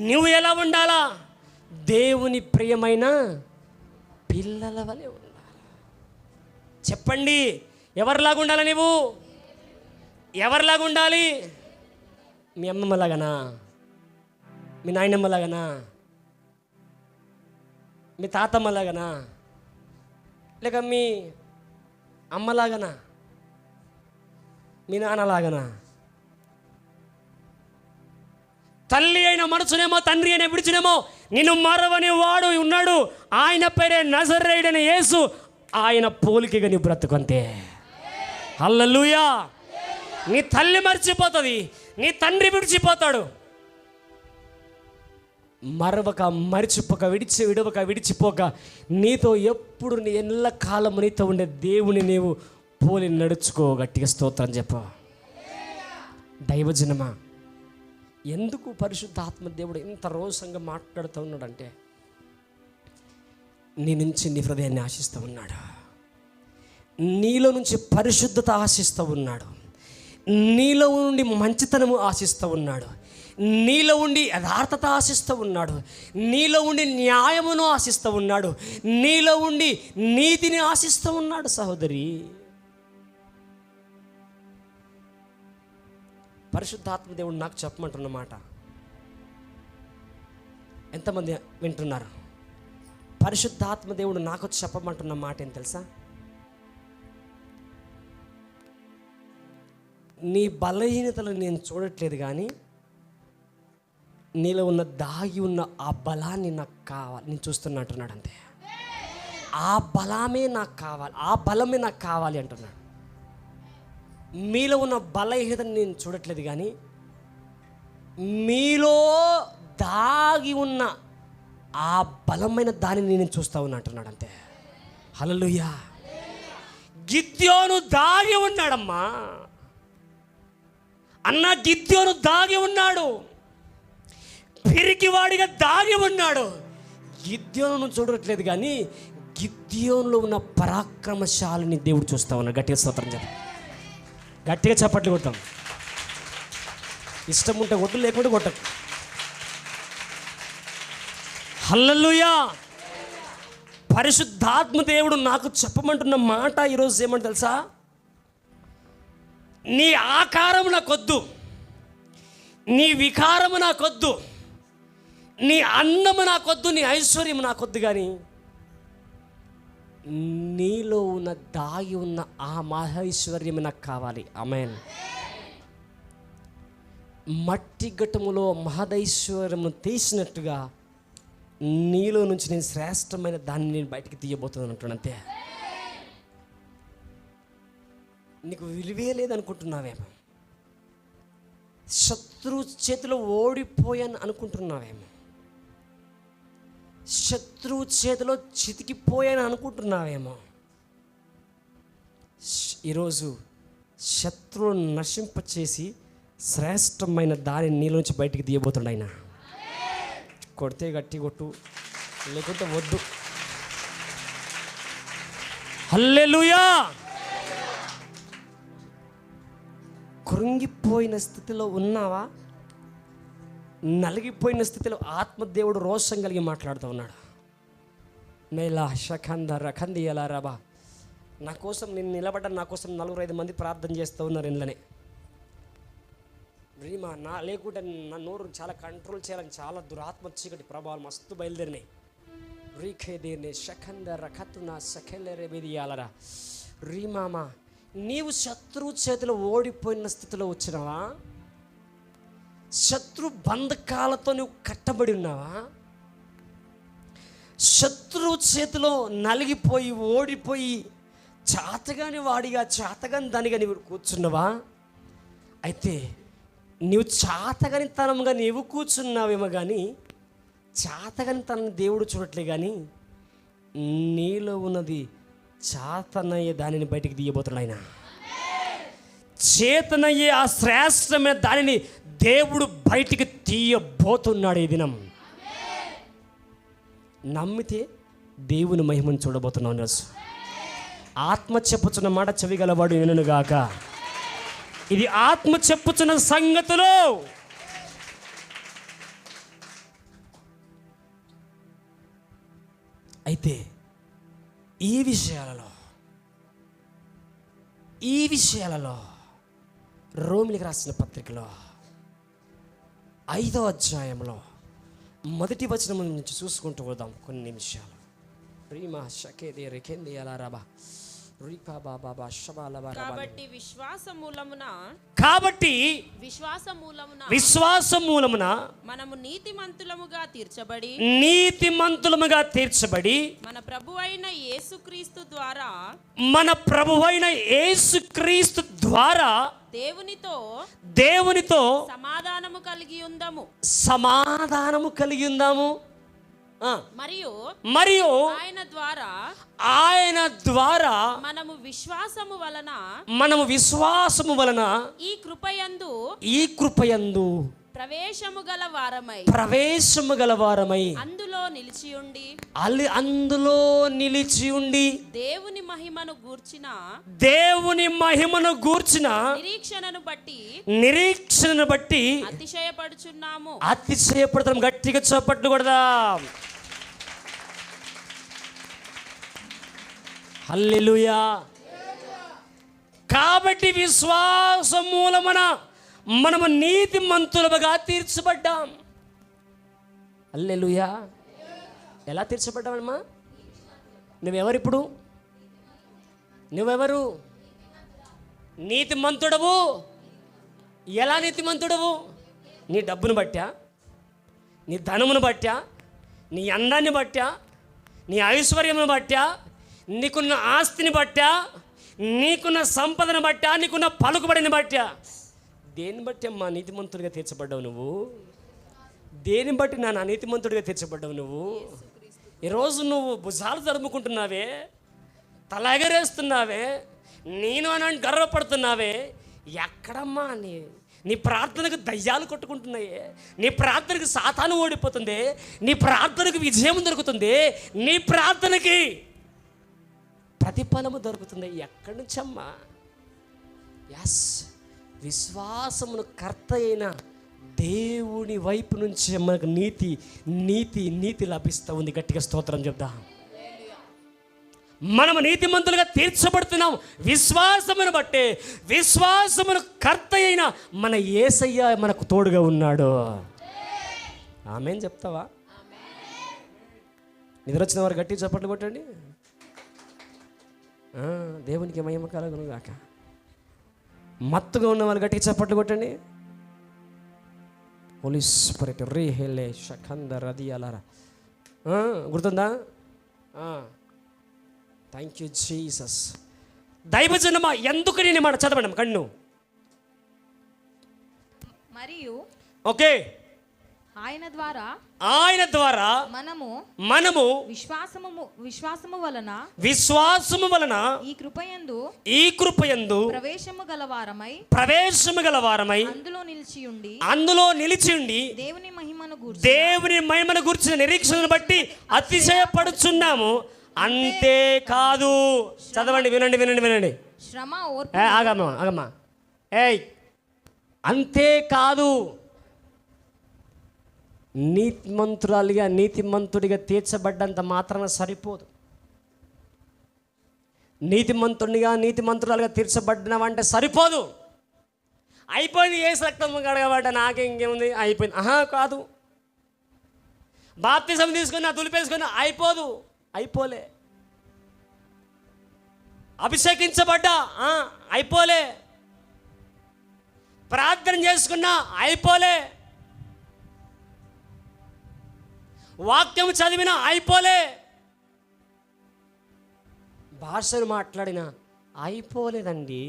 [SPEAKER 1] నువ్వు ఎలా ఉండాలా? దేవుని ప్రియమైన పిల్లల వలె ఉండాలి. చెప్పండి, ఎవరిలాగా ఉండాలి? నువ్వు ఎవరిలాగా ఉండాలి? మీ అమ్మమ్మలాగానా? మీ నాయనమ్మలాగానా? మీ తాతమ్మలాగానా? లేక మీ అమ్మలాగానా? మీ నాన్నలాగానా? తల్లి అయిన మనసునేమో తండ్రి అయిన విడిచినేమో నిన్ను మరవని వాడు ఉన్నాడు, ఆయన పేరే నజరేయుడైన యేసు. ఆయన పోలికగా నీ బ్రతుకంతే. హల్లెలూయా. నీ తల్లి మర్చిపోతుంది, నీ తండ్రి విడిచిపోతాడు. మరవక మరిచిపోక విడిచిపోక నీతో ఎప్పుడు నీ ఎల్ల కాలం నీతో ఉండే దేవుని నీవు పోలి నడుచుకో. గట్టిగా స్తోత్రం చెప్ప. దైవజనమా, ఎందుకు పరిశుద్ధాత్మ దేవుడు ఇంత రోషంగా మాట్లాడుతూ ఉన్నాడంటే, నీ నుంచి నీ హృదయాన్ని ఆశిస్తూ ఉన్నాడు, నీలో నుంచి పరిశుద్ధత ఆశిస్తూ ఉన్నాడు, నీలో ఉండి మంచితనము ఆశిస్తూ ఉన్నాడు, నీలో ఉండి యథార్థత ఆశిస్తూ ఉన్నాడు, నీలో ఉండి న్యాయమును ఆశిస్తూ ఉన్నాడు, నీలో ఉండి నీతిని ఆశిస్తూ ఉన్నాడు. సహోదరి, పరిశుద్ధాత్మ దేవుడు నాకు చెప్పమంటున్నమాట ఎంతమంది వింటున్నారు? పరిశుద్ధాత్మ దేవుడు నాకు చెప్పమంటున్న మాట ఏం తెలుసా? నీ బలహీనతలు నేను చూడట్లేదు, కానీ నీలో ఉన్న దాగి ఉన్న ఆ బలాన్ని నాకు కావాలి, నేను చూస్తున్నట్టున్నాడు అంతే. ఆ బలమే నాకు కావాలి, ఆ బలమే నాకు కావాలి అంటున్నాడు. మీలో ఉన్న బలహీనతను నేను చూడట్లేదు, కానీ మీలో దాగి ఉన్న ఆ బలమైన దానిని నేను చూస్తూ ఉన్నా అంటున్నాడు అంతే. హల్లెలూయా. గిద్యోను దాగి ఉన్నాడమ్మా అన్న, గిద్యోను దాగి ఉన్నాడు, పిరికివాడిగా దాగి ఉన్నాడు. గిద్యోను చూడట్లేదు, కానీ గిద్యోనులో ఉన్న పరాక్రమశాలిని దేవుడు చూస్తా ఉన్నాడు. గట్టిగా స్తోత్రం చెప్పు, గట్టిగా చప్పట్లు కొడతాం. ఇష్టం ఉంటే కొట్టు, లేకుంటే కొట్టకు. హల్లెలూయా. పరిశుద్ధాత్మ దేవుడు నాకు చెప్పమంటున్న మాట ఈరోజు ఏమంటే తెలుసా? నీ ఆకారము నాకొద్దు, నీ వికారము నాకొద్దు, నీ అందము నాకొద్దు, నీ ఐశ్వర్యం నాకొద్దు, కానీ నీలో ఉన్న దాగి ఉన్న ఆ మహైశ్వర్యం నాకు కావాలి. ఆమేన్. మట్టి ఘటములో మహదైశ్వర్యమును తీసినట్టుగా నీలో నుంచి నేను శ్రేష్టమైన దాన్ని నేను బయటికి తీయబోతున్నాను అంటున్నాను అంతే. నీకు విలువే లేదనుకుంటున్నావేమో, శత్రు చేతిలో ఓడిపోయాను అనుకుంటున్నావేమో, శత్రువు చేతిలో చితికిపోయాను అనుకుంటున్నావేమో. ఈరోజు శత్రువును నశింపచేసి శ్రేష్టమైన దాని నీలోంచి బయటికి తీయబోతుండ ఆయన. కొడితే గట్టి కొట్టు, లేకుంటే వద్దు. హల్లెలూయా. కృంగిపోయిన స్థితిలో ఉన్నావా? నలిగిపోయిన స్థితిలో ఆత్మదేవుడు రోషం కలిగి మాట్లాడుతూ ఉన్నాడు. మేలా షఖంద రఖంది ఎలా రాబా, నా కోసం నేను నిలబడ్డ, నా కోసం 4-5 మంది ప్రార్థన చేస్తూ ఉన్నారు ఇంట్లోనే. రీమా నా లేకుంటే నా నోరు చాలా కంట్రోల్ చేయాలని చాలా దురాత్మ చీకటి ప్రభావాలు మస్తు బయలుదేరినాయి. రీఖేదేనే షఖంద రఖతు నా సఖెల్లరేబిదియాలరా. రీమామా, నీవు శత్రువు చేతిలో ఓడిపోయిన స్థితిలో వచ్చినావా? శత్రు బంధకాలతో నువ్వు కట్టబడి ఉన్నావా? శత్రువు చేతిలో నలిగిపోయి ఓడిపోయి చాతగాని వాడిగా చాతగాని దానిగా నీవు కూర్చున్నావా? అయితే నీవు చాతగాని తనంగా నీవు కూర్చున్నావేమో, కానీ చాతగాని తనని దేవుడు చూడట్లే, కానీ నీలో ఉన్నది చాతనయ్యే దానిని బయటికి తీయబోతున్నాడు ఆయన. చేతనయ్యే ఆ శ్రేష్టమైన దానిని దేవుడు బయటికి తీయబోతున్నాడు ఈ దినం. నమ్మితే దేవుని మహిమను చూడబోతున్నాం ఈరోజు. ఆత్మ చెప్పుచున్న మాట చెవిగలవాడు వినుగాక. ఇది ఆత్మ చెప్పుచున్న సంగతులు. అయితే ఈ విషయాలలో రోమిలికి రాసిన పత్రికలో 5వ అధ్యాయంలో మొదటి వచనం నుంచి చూసుకుంటూ పోదాం కొన్ని నిమిషాలు. రీమా షకేది రికెంది అలా రాబా రీకా బాబా బా షబాల బా. కాబట్టి విశ్వాస మూలమున
[SPEAKER 3] మనము నీతిమంతులముగా
[SPEAKER 1] తీర్చబడి
[SPEAKER 3] మన ప్రభువైన యేసుక్రీస్తు ద్వారా దేవునితో సమాధానము కలిగి ఉందాము. మరియు ఆయన ద్వారా మనము విశ్వాసము వలన ఈ కృపయందు ప్రవేశము గల వారమై అందులో నిలిచి ఉండి దేవుని మహిమను గూర్చిన నిరీక్షణను బట్టి అతిశయపడుతున్నాం. గట్టిగా చప్పట్లు కొడదాం. హల్లెలూయా. కాబట్టి విశ్వాస మూలమున మనము నీతిమంతులుగా తీర్చబడ్డాం. హల్లెలూయా. ఎలా తీర్చబడ్డామమ్మా? నువ్వెవరిప్పుడు? నువ్వెవరు? నీతిమంతుడవు. ఎలా నీతిమంతుడవు? నీ డబ్బును బట్టా, నీ ధనమును బట్టా, నీ అందాన్ని బట్టా, నీ ఐశ్వర్యమును బట్టా, నీకున్న ఆస్తిని బట్టా, నీకున్న సంపదను బట్టా, నీకున్న పలుకుబడిని బట్టా, దేన్ని బట్టి అమ్మా నీతిమంతుడిగా తీర్చబడ్డావు నువ్వు? దేని బట్టి నా నీతిమంతుడిగా తీర్చబడ్డావు నువ్వు? ఈరోజు నువ్వు భుజాలు తరుముకుంటున్నావే, తలగరేస్తున్నావే, నేను అని గర్వపడుతున్నావే. ఎక్కడమ్మా నీ ప్రార్థనకు దయ్యాలు కొట్టుకుంటున్నాయే, నీ ప్రార్థనకు సాతాను ఓడిపోతుంది, నీ ప్రార్థనకు విజయం దొరుకుతుంది, నీ ప్రార్థనకి ప్రతిఫలము దొరుకుతుంది. ఎక్కడి నుంచమ్మా? ఎస్, విశ్వాసమును కర్త అయిన దేవుని వైపు నుంచి మనకు నీతి నీతి నీతి లభిస్తూ ఉంది. గట్టిగా స్తోత్రం చెప్దాం. మనము నీతిమంతులుగా తీర్చబడుతున్నాం విశ్వాసమును బట్టే. విశ్వాసమును కర్త అయిన మన యేసయ్య మనకు తోడుగా ఉన్నాడు. ఆమేన్ చెప్తావా? నిద్ర వచ్చిన వారు గట్టి చప్పట్లు కొట్టండి. దేవునికి మహిమ కలుగును గాక. మత్తుగా ఉన్న వాళ్ళు గట్టిగా చప్పట్లు కొట్టండి. హోలీ స్పిరిట్ రీ హెలే షకంద రదియాలరా. గుర్తుందా? Thank you Jesus. దైవజనమా, ఎందుకు నేను మాట చదవడం కన్ను.
[SPEAKER 2] మరియు
[SPEAKER 1] ఓకే,
[SPEAKER 2] ఆయన ద్వారా
[SPEAKER 1] మనము
[SPEAKER 2] విశ్వాసము వలన
[SPEAKER 1] ఈ కృపయందు
[SPEAKER 2] ప్రవేశము
[SPEAKER 1] గలవారమై అందులో నిలిచి ఉండి దేవుని మహిమను గూర్చిన నిరీక్షణను బట్టి అతిశయపడుచున్నాము. అంతేకాదు, చదవండి, వినండి. ఆగమ్మా. అంతేకాదు, నీతిమంతుడిగా తీర్చబడ్డంత మాత్రాన సరిపోదు. నీతిమంతురాలుగా తీర్చబడినవంటే సరిపోదు. అయిపోయింది, యేసు రక్తం కడగబడ్డ నాకే ఇంకేముంది, అయిపోయింది. కాదు. బాప్తిజం తీసుకున్నా, దులిపేసుకున్నా అయిపోలే. అభిషేకించబడ్డా అయిపోలే. ప్రార్థన చేసుకున్నా అయిపోలే. వాక్యం చదివినా అయిపోలే. భాషను మాట్లాడినా అయిపోలేదండి.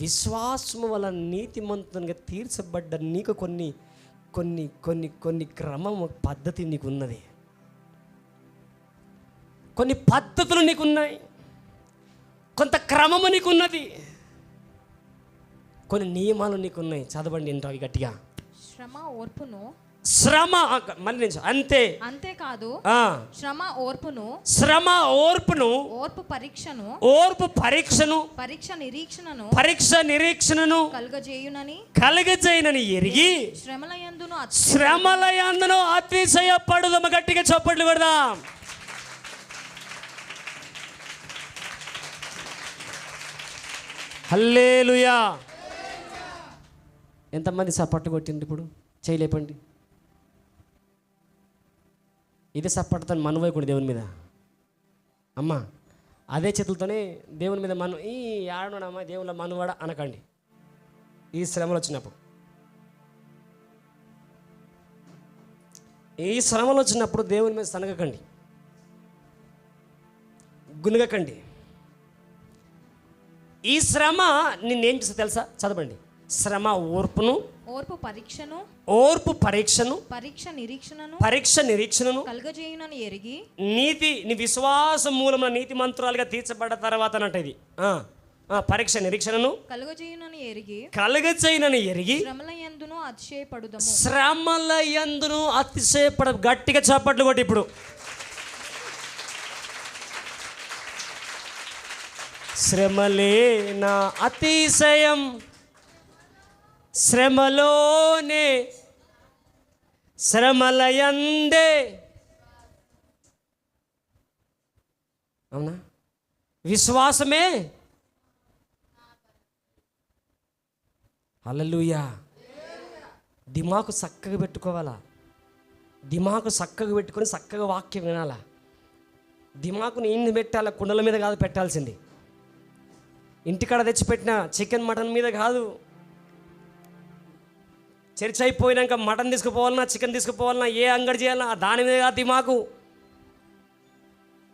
[SPEAKER 1] విశ్వాసము వల్ల నీతిమంతునిగా తీర్చబడ్డ నీకు కొన్ని కొన్ని కొన్ని కొన్ని క్రమము పద్ధతి నీకున్నది. కొన్ని పద్ధతులు నీకున్నాయి, కొంత క్రమము నీకున్నది, కొన్ని నియమాలు నీకున్నాయి. చదవండి ఏంటో అవి గట్టిగా.
[SPEAKER 2] శ్రమ ఓర్పును
[SPEAKER 3] శ్రమ మళ్ళీ నేను అంతే
[SPEAKER 2] అంతేకాదు
[SPEAKER 3] ఆ,
[SPEAKER 2] శ్రమ ఓర్పును,
[SPEAKER 3] శ్రమ ఓర్పును,
[SPEAKER 2] ఓర్పు పరీక్షను,
[SPEAKER 3] ఓర్పు పరీక్షను,
[SPEAKER 2] పరీక్ష నిరీక్షణను
[SPEAKER 3] కలుగజేయునని
[SPEAKER 2] కలుగజేయునని
[SPEAKER 3] ఎరిగి
[SPEAKER 2] శ్రమలయందును
[SPEAKER 3] శ్రమలయందును అతిశయపడుదమ. గట్టిగా చప్పట్లు కొడదాం. హల్లెలూయా. ఎంతమంది చప్పట్లు కొట్టింది ఇప్పుడు చేయలేపండి. ఇది సప్పట్టుతో మనవైకుడు దేవుని మీద. అమ్మ అదే చేతులతోనే దేవుని మీద మను ఈ ఆడనమ్మా దేవుళ్ళ మనువాడ అనకండి. ఈ శ్రమలు వచ్చినప్పుడు, ఈ శ్రమలు వచ్చినప్పుడు దేవుని మీద సనగకండి, గునగకండి. ఈ శ్రమ నిన్నేం చేస్తా తెలుసా? చదవండి. శ్రమ ఓర్పును,
[SPEAKER 2] ఓర్పు పరీక్షను,
[SPEAKER 3] ఓర్పు పరీక్షను,
[SPEAKER 2] పరీక్ష నిరీక్షణను
[SPEAKER 3] కలుగజేయునని ఎరిగి నీ విశ్వాస మూలమున నీతి మంత్రాలుగా తీర్చబడ్డ తర్వాత అంటే ఇది పరీక్ష నిరీక్షణను కలుగజేయునని ఎరిగి శ్రమలయందును అతిశయపడ. గట్టిగా చప్పట్లు కొట్టి ఇప్పుడు. శ్రమలే నా అతిశయం, శ్రమలోనే శ్రమలయందే. అవునా? విశ్వాసమే. హల్లెలూయా. దిమాకు చక్కగా పెట్టుకోవాలా, దిమాకు చక్కగా పెట్టుకొని చక్కగా వాక్యం వినాలా. దిమాకుని ఇన్ని పెట్టాలా, కుండల మీద కాదు పెట్టాల్సింది. ఇంటికాడ తెచ్చిపెట్టిన చికెన్ మటన్ మీద కాదు. చర్చ అయిపోయినాక మటన్ తీసుకుపోవాలన్నా, చికెన్ తీసుకుపోవాలన్నా, ఏ అంగడి చేయాలన్నా దాని మీద కాదు దిమాకు.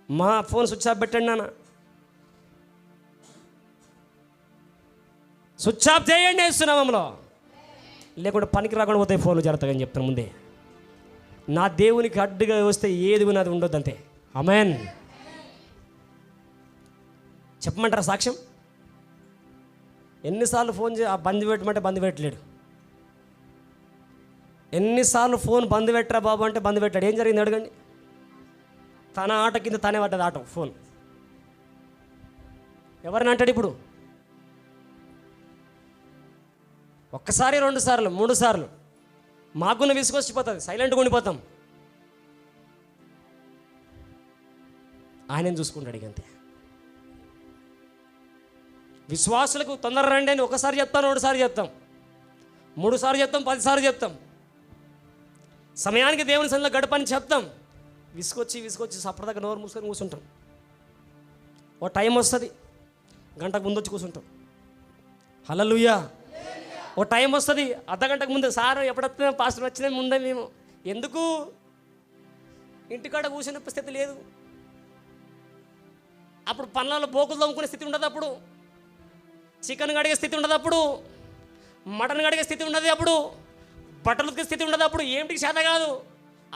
[SPEAKER 3] మా ఫోన్ స్విచ్ ఆఫ్ పెట్టండి నాన్న, స్విచ్ ఆఫ్ చేయండి వేస్తున్నామంలో, లేకుంటే పనికి రాకుండా పోతాయి ఫోన్లు జరుగుతాయని చెప్తాను ముందే. నా దేవునికి అడ్డుగా వస్తే ఏది నాది ఉండొద్దు అంతే. ఆమేన్. చెప్పమంటారా సాక్ష్యం? ఎన్నిసార్లు ఫోన్ బంద్ పెట్టమంటే బంద్ పెట్టలేడు. ఎన్నిసార్లు ఫోన్ బంద్ పెట్టరా బాబు అంటే బంద్ పెట్టాడు. ఏం జరిగింది అడగండి. తన ఆట కింద తనే పడ్డది ఆటో ఫోన్. ఎవరిని అంటాడు ఇప్పుడు? ఒక్కసారి, 2 సార్లు, 3 సార్లు మాకున్న విసుకొచ్చిపోతుంది, సైలెంట్గా ఉండిపోతాం. ఆయనను చూసుకుంటాడు ఇక అంతే. విశ్వాసులకు తొందర రండి అని ఒకసారి చెప్తాం, 2 సార్లు చెప్తాం, 3 సార్లు చెప్తాం, 10 సార్లు చెప్తాం. సమయానికి దేవుని సన్నిధిలో గడపని చెప్తాం. విసుకొచ్చి సప్పటిదాకా నోరు మూసుకొని కూర్చుంటాం. ఓ టైం వస్తుంది, గంటకు ముందు వచ్చి కూర్చుంటాం. హల్లెలూయా. ఓ టైం వస్తుంది, అర్ధగంటకు ముందు, సార్ ఎప్పుడొస్తున్నా పాస్టర్ వచ్చినా ముందే మేము. ఎందుకు? ఇంటికాడ కూర్చునే స్థితి లేదు. అప్పుడు పనులలో బోకులు తమ్ముకునే స్థితి ఉండదు, అప్పుడు చికెన్ కడిగే స్థితి ఉండదు, అప్పుడు మటన్ కడిగే స్థితి ఉండదు, అప్పుడు బట్టలు ఉతికే స్థితి ఉండదు, అప్పుడు ఏమిటికి చేత కాదు.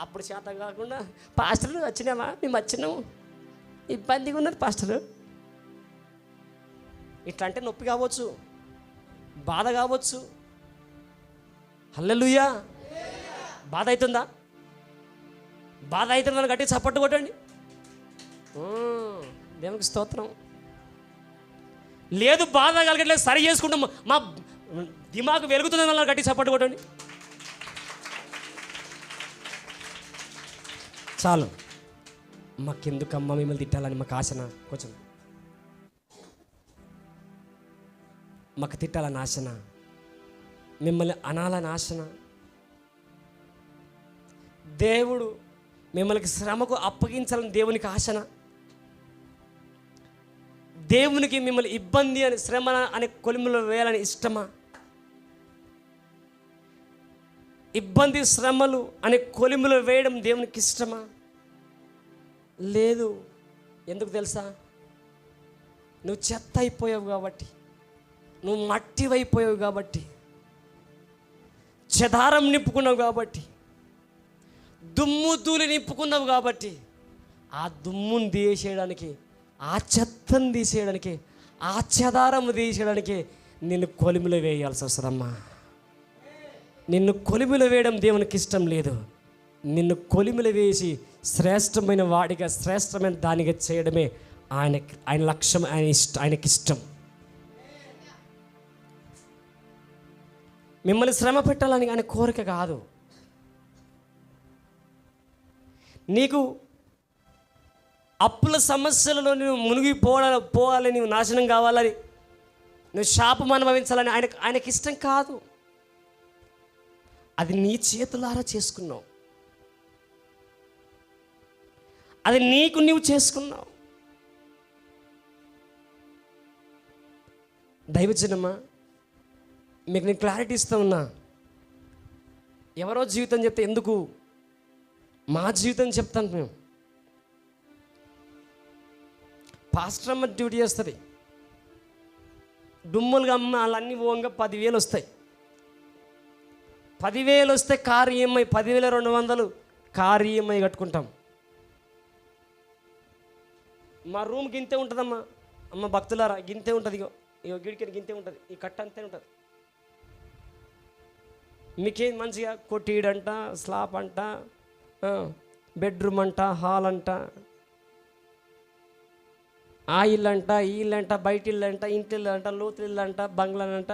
[SPEAKER 3] అప్పుడు చేత కాకుండా పాస్టర్లు వచ్చినామా, మేము వచ్చినాము, ఇబ్బందిగా ఉన్నది పాస్టరు. ఇట్లా అంటే నొప్పి కావచ్చు, బాధ కావచ్చు. హల్లెలూయా. బాధ అవుతుందా? బాధ అవుతుందని గట్టి చప్పట్టు కొట్టండి. దేవునికి స్తోత్రం. లేదు బాధ కలగట్లేదు, సరి చేసుకుంటాం, మా దిమాకు వెలుగుతుందని అలా గట్టి చప్పట్టు కొట్టండి. చాలు. మాకెందుకమ్మ మిమ్మల్ని తిట్టాలని మాకు ఆశన, కొంచెం మాకు తిట్టాలని ఆశన, మిమ్మల్ని అనాలని ఆశన. దేవుడు మిమ్మల్ని శ్రమకు అప్పగించాలని దేవునికి ఆశన. దేవునికి మిమ్మల్ని ఇబ్బంది అని, శ్రమ అనే కొలిమిలో వేయాలని ఇష్టమా? ఇబ్బంది, శ్రమలు అనే కొలిమిలో వేయడం దేవునికి ఇష్టమా? లేదు. ఎందుకు తెలుసా? నువ్వు చెత్త అయిపోయావు కాబట్టి, నువ్వు మట్టి అయిపోయావు కాబట్టి, చెదారం నింపుకున్నావు కాబట్టి, దుమ్ము ధూళి నింపుకున్నావు కాబట్టి, ఆ దుమ్మును తీసేయడానికి, ఆ చెత్తను తీసేయడానికి, ఆ చెదారం తీసేయడానికి నిన్ను కొలిమిలో వేయాల్సి వస్తుందమ్మా. నిన్ను కొలిమిలో వేయడం దేవునికి ఇష్టం లేదు. నిన్ను కొలిమిలో వేసి శ్రేష్టమైన వాడిగా, శ్రేష్టమైన దానిగా చేయడమే ఆయన లక్ష్యం, ఆయనకి ఇష్టం. మిమ్మల్ని శ్రమ పెట్టాలని ఆయన కోరిక కాదు. నీకు అప్పుల సమస్యలలో నువ్వు పోవాలి, నువ్వు నాశనం కావాలని, నువ్వు శాపం అనుభవించాలని ఆయనకి ఇష్టం కాదు. అది నీ చేతులారా చేసుకున్నావు, అది నీకు నువ్వు చేసుకున్నావు. దైవజనమా, మీకు నేను క్లారిటీ ఇస్తా ఉన్నా. ఎవరో జీవితం చెప్తే ఎందుకు, మా జీవితం చెప్తాను. మేము పాస్టర్ అమ్మ డ్యూటీ చేస్తుంది, డుమ్ములుగా అమ్మ వాళ్ళన్నీ ఓంగా 10,000 వస్తాయి. 10,000 వస్తే కారు ఈఎంఐ 10,200 కారు ఈఎంఐ కట్టుకుంటాం. మా రూమ్ గింతే ఉంటుందమ్మా. అమ్మ భక్తులారా, గింతే ఉంటుంది. ఇగో గిడికి గింతే ఉంటుంది, ఈ కట్ట అంతే ఉంటుంది. మీకేం మంచిగా కొట్టీడంట, స్లాబ్ అంట, బెడ్రూమ్ అంట, హాల్ అంట, ఆ ఇల్లు అంట, ఈ ఇల్లు అంట, బయట ఇల్లు అంట, ఇంటి ఇల్లు అంట, లోతు ఇల్లు అంట, బంగ్లాలంట,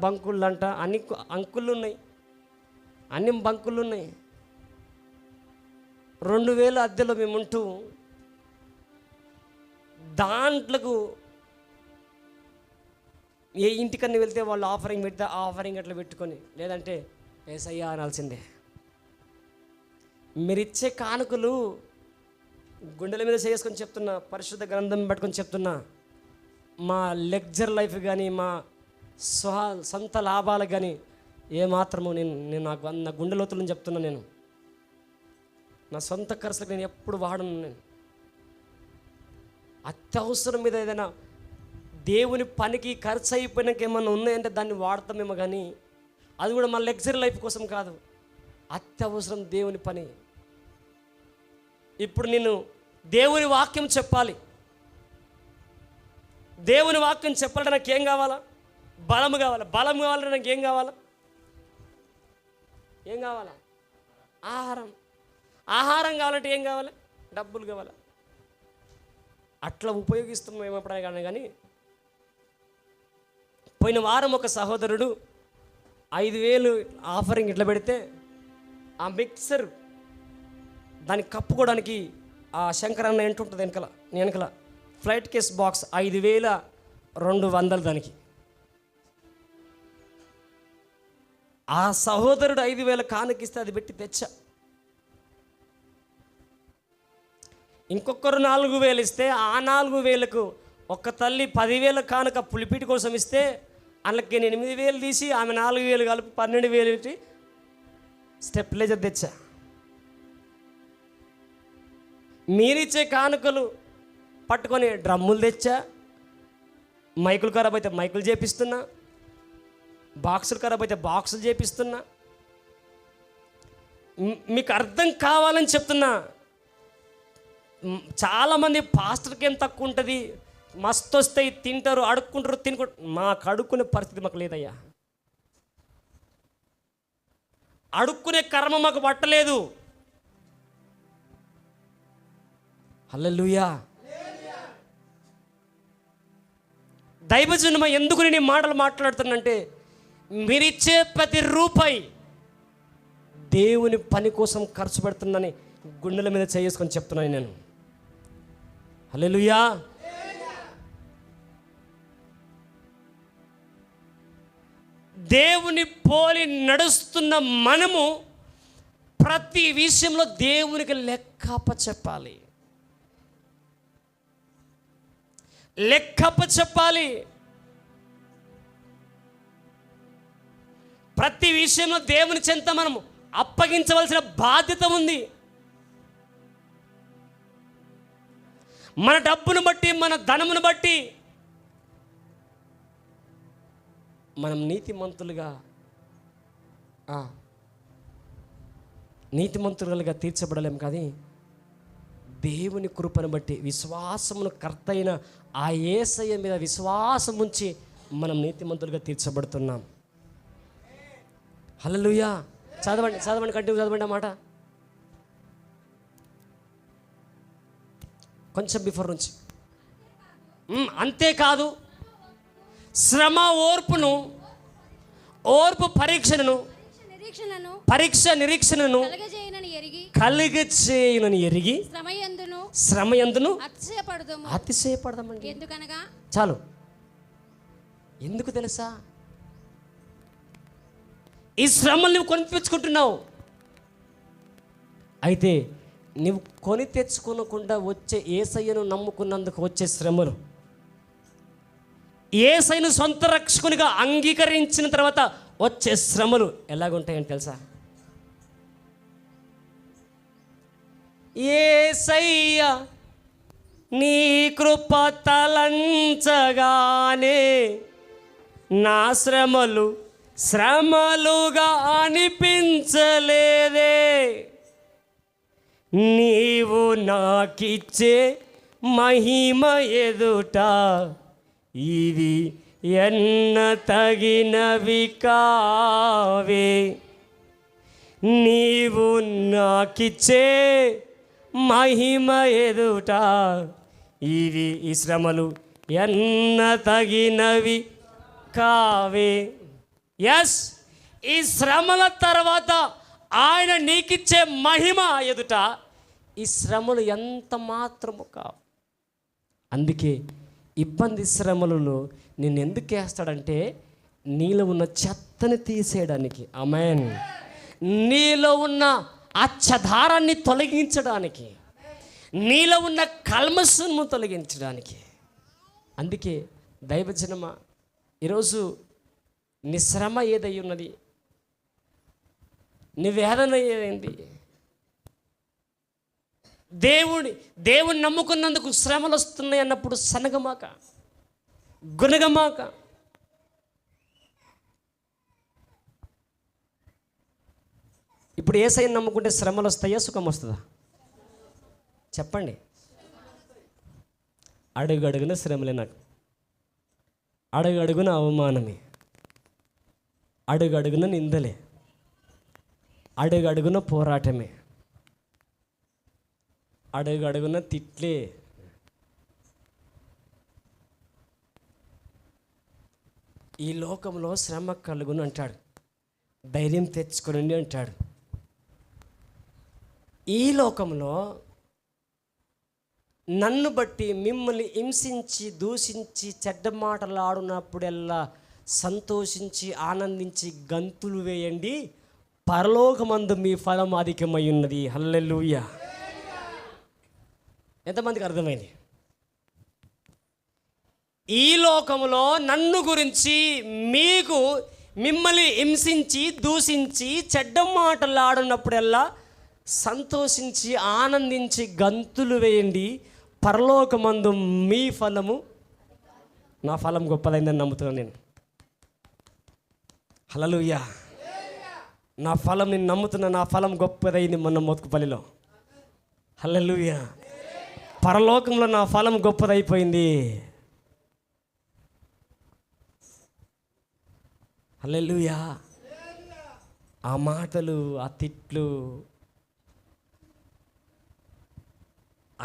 [SPEAKER 3] బంకుళ్ళు అంట, అన్ని అంకుళ్ళు ఉన్నాయి, అన్ని బంకుళ్ళు ఉన్నాయి. 2,000 అద్దెలో మేము ఉంటూ దాంట్లకు ఏ ఇంటికన్నా వెళ్తే వాళ్ళు ఆఫరింగ్ పెడితే ఆ ఆఫరింగ్ అట్లా పెట్టుకొని, లేదంటే ఏసయ్యా అనాల్సిందే. మీరిచ్చే కానుకలు గుండెల మీద చేసుకొని చెప్తున్నా, పరిశుద్ధ గ్రంథం పెట్టుకొని చెప్తున్నా, మా లెక్చర్ లైఫ్ కానీ, మా సొంత లాభాలకు కానీ ఏమాత్రము నేను నా గుండె లోతులను చెప్తున్నా. నేను నా సొంత ఖర్చులకు నేను ఎప్పుడు వాడను. నేను అత్యవసరం మీద ఏదైనా దేవుని పనికి ఖర్చు అయిపోయినాక ఏమన్నా ఉన్నాయంటే దాన్ని వాడతామేమో, కానీ అది కూడా మా లగ్జరీ లైఫ్ కోసం కాదు, అత్యవసరం దేవుని పని. ఇప్పుడు నేను దేవుని వాక్యం చెప్పాలి. దేవుని వాక్యం చెప్పాలంటే నాకు ఏం కావాలా? బలం కావాలి. బలం కావాలంటే నాకు ఏం కావాలా? ఆహారం కావాలంటే ఏం కావాలి? డబ్బులు కావాలి. అట్లా ఉపయోగిస్తాం మేము ఎప్పుడైనా. కానీ పోయిన వారం ఒక సహోదరుడు 5,000 ఆఫరింగ్ ఇట్లా పెడితే, ఆ మిక్సర్ దాన్ని కప్పుకోవడానికి ఆ శంకరన్న ఏంటుంటుంది వెనకల ఫ్లైట్ కేస్ బాక్స్ 5,200 దానికి. ఆ సహోదరుడు 5,000 కానుకిస్తే అది పెట్టి తెచ్చా. ఇంకొకరు 4,000 ఇస్తే ఆ 4,000కు ఒక్క తల్లి 10,000 కానుక పులిపిటి కోసం ఇస్తే, అందులోకి నేను 8,000 తీసి ఆమె 4,000 కలిపి 12,000 పెట్టి స్టెప్లైజర్ తెచ్చా. మీరిచ్చే కానుకలు పట్టుకొని డ్రమ్ములు తెచ్చా, మైకులు ఖరాబ్ అయితే మైకులు చేపిస్తున్నా, బాక్సులు ఖరాబ్ అయితే బాక్సులు చేపిస్తున్నా. మీకు అర్థం కావాలని చెప్తున్నా. చాలామంది పాస్టర్కి ఏం తక్కువ ఉంటుంది, మస్తు వస్తాయి, తింటారు, అడుక్కుంటారు, మాకు అడుక్కునే పరిస్థితి మాకు లేదయ్యా. అడుక్కునే కర్మ మాకు పట్టలేదు. హల్లెలూయా. దైవజనమ, ఎందుకు నేను ఈ మాటలు మాట్లాడుతానంటే, మీరిచ్చే ప్రతి రూపాయి దేవుని పని కోసం ఖర్చు పెడుతుందని గుండెల మీద చేసుకొని చెప్తున్నాను నేను. హల్లెలూయా. దేవుని పోలి నడుస్తున్న మనము ప్రతి విషయంలో దేవునికి లెక్కప్ప చెప్పాలి. ప్రతి విషయంలో దేవుని చెంత మనము అప్పగించవలసిన బాధ్యత ఉంది. మన డబ్బును బట్టి, మన ధనమును బట్టి మనం నీతిమంతులుగా తీర్చబడలేం. కానీ దేవుని కృపను బట్టి, విశ్వాసమును కర్తైన ఆ యేసయ్య మీద విశ్వాసం ఉంచి మనం నీతిమంతులుగా తీర్చబడుతున్నాం. హల్లెలూయా. చదవండి చదవండి, కంటిన్యూ చదవండి ఆ మాట కొంచెం బిఫోర్ నుంచి. అంతేకాదు శ్రమ ఓర్పును, ఓర్పు పరీక్షను, పరీక్ష నిరీక్షణను కలుగచేయునని ఎరిగి శ్రమయందును అతిశయపడదామండి.
[SPEAKER 2] ఎందుకనగా
[SPEAKER 3] చాలు. ఎందుకు తెలుసా? ఈ శ్రమలు నువ్వు కొని తెచ్చుకుంటున్నావు. అయితే నువ్వు కొని తెచ్చుకోనకుండా వచ్చే యేసయ్యను నమ్ముకున్నందుకు వచ్చే శ్రమలు, యేసయ్యను సొంత రక్షకునిగా అంగీకరించిన తర్వాత వచ్చే శ్రమలు ఎలాగుంటాయని తెలుసా? యేసయ్య నీ కృప తలంచగానే నా శ్రమలు శ్రమలుగా అనిపించలేదే, నీవు నాకిచ్చే మహిమ ఎదుట ఇవి ఎన్న తగినవి కావే, నీవు నాకిచ్చే మహిమ ఎదుట ఇవి ఈ శ్రమలు ఎన్న తగినవి కావే. ఎస్, ఈ శ్రమల తర్వాత ఆయన నీకిచ్చే మహిమ ఎదుట ఈ శ్రమలు ఎంత మాత్రము కావు. అందుకే ఇబ్బంది శ్రమలలో నేను ఎందుకు వేస్తాడంటే నీలో ఉన్న చెత్తని తీసేయడానికి, ఆమేన్, నీలో ఉన్న ఆ చెదారాన్ని తొలగించడానికి, నీలో ఉన్న కల్మషము తొలగించడానికి. అందుకే దైవజనమా, ఈరోజు నీ శ్రమ ఏదై ఉన్నది, నీ వేదన ఏదైంది, దేవుని నమ్ముకున్నందుకు శ్రమలు వస్తున్నాయి అన్నప్పుడు సనగమాక, గునగమాక. ఇప్పుడు యేసయ్యను నమ్ముకుంటే శ్రమలు వస్తాయా, సుఖం వస్తుందా? చెప్పండి. అడుగడుగున శ్రమలే, నాకు అడుగడుగున అవమానమే, అడుగడుగున నిందలే, అడుగడుగున పోరాటమే, అడుగడుగున తిట్లే. ఈ లోకంలో శ్రమ కలుగును అంటాడు, ధైర్యం తెచ్చుకోనండి అంటాడు. ఈ లోకంలో నన్ను బట్టి మిమ్మల్ని హింసించి దూషించి చెడ్డ మాటలు ఆడున్నప్పుడెల్లా సంతోషించి ఆనందించి గంతులు వేయండి, పరలోకమందు మీ ఫలం అధికమై ఉన్నది. హల్లెలూయా. ఎంతమందికి అర్థమైంది? ఈ లోకంలో నన్ను గురించి మీకు మిమ్మల్ని హింసించి దూషించి చెడ్డ మాటలు ఆడున్నప్పుడెల్లా సంతోషించి ఆనందించి గంతులు వేయండి, పరలోకమందు మీ ఫలము, నా ఫలం గొప్పదైందని నమ్ముతున్నాను నేను. హల్లెలూయా. నా ఫలం నేను నమ్ముతున్నా, నా ఫలం గొప్పదైంది మొన్న మోత్కుపల్లిలో. హల్లెలూయా. పరలోకంలో నా ఫలం గొప్పదైపోయింది. హల్లెలూయా. ఆ మాటలు, ఆ తిట్లు,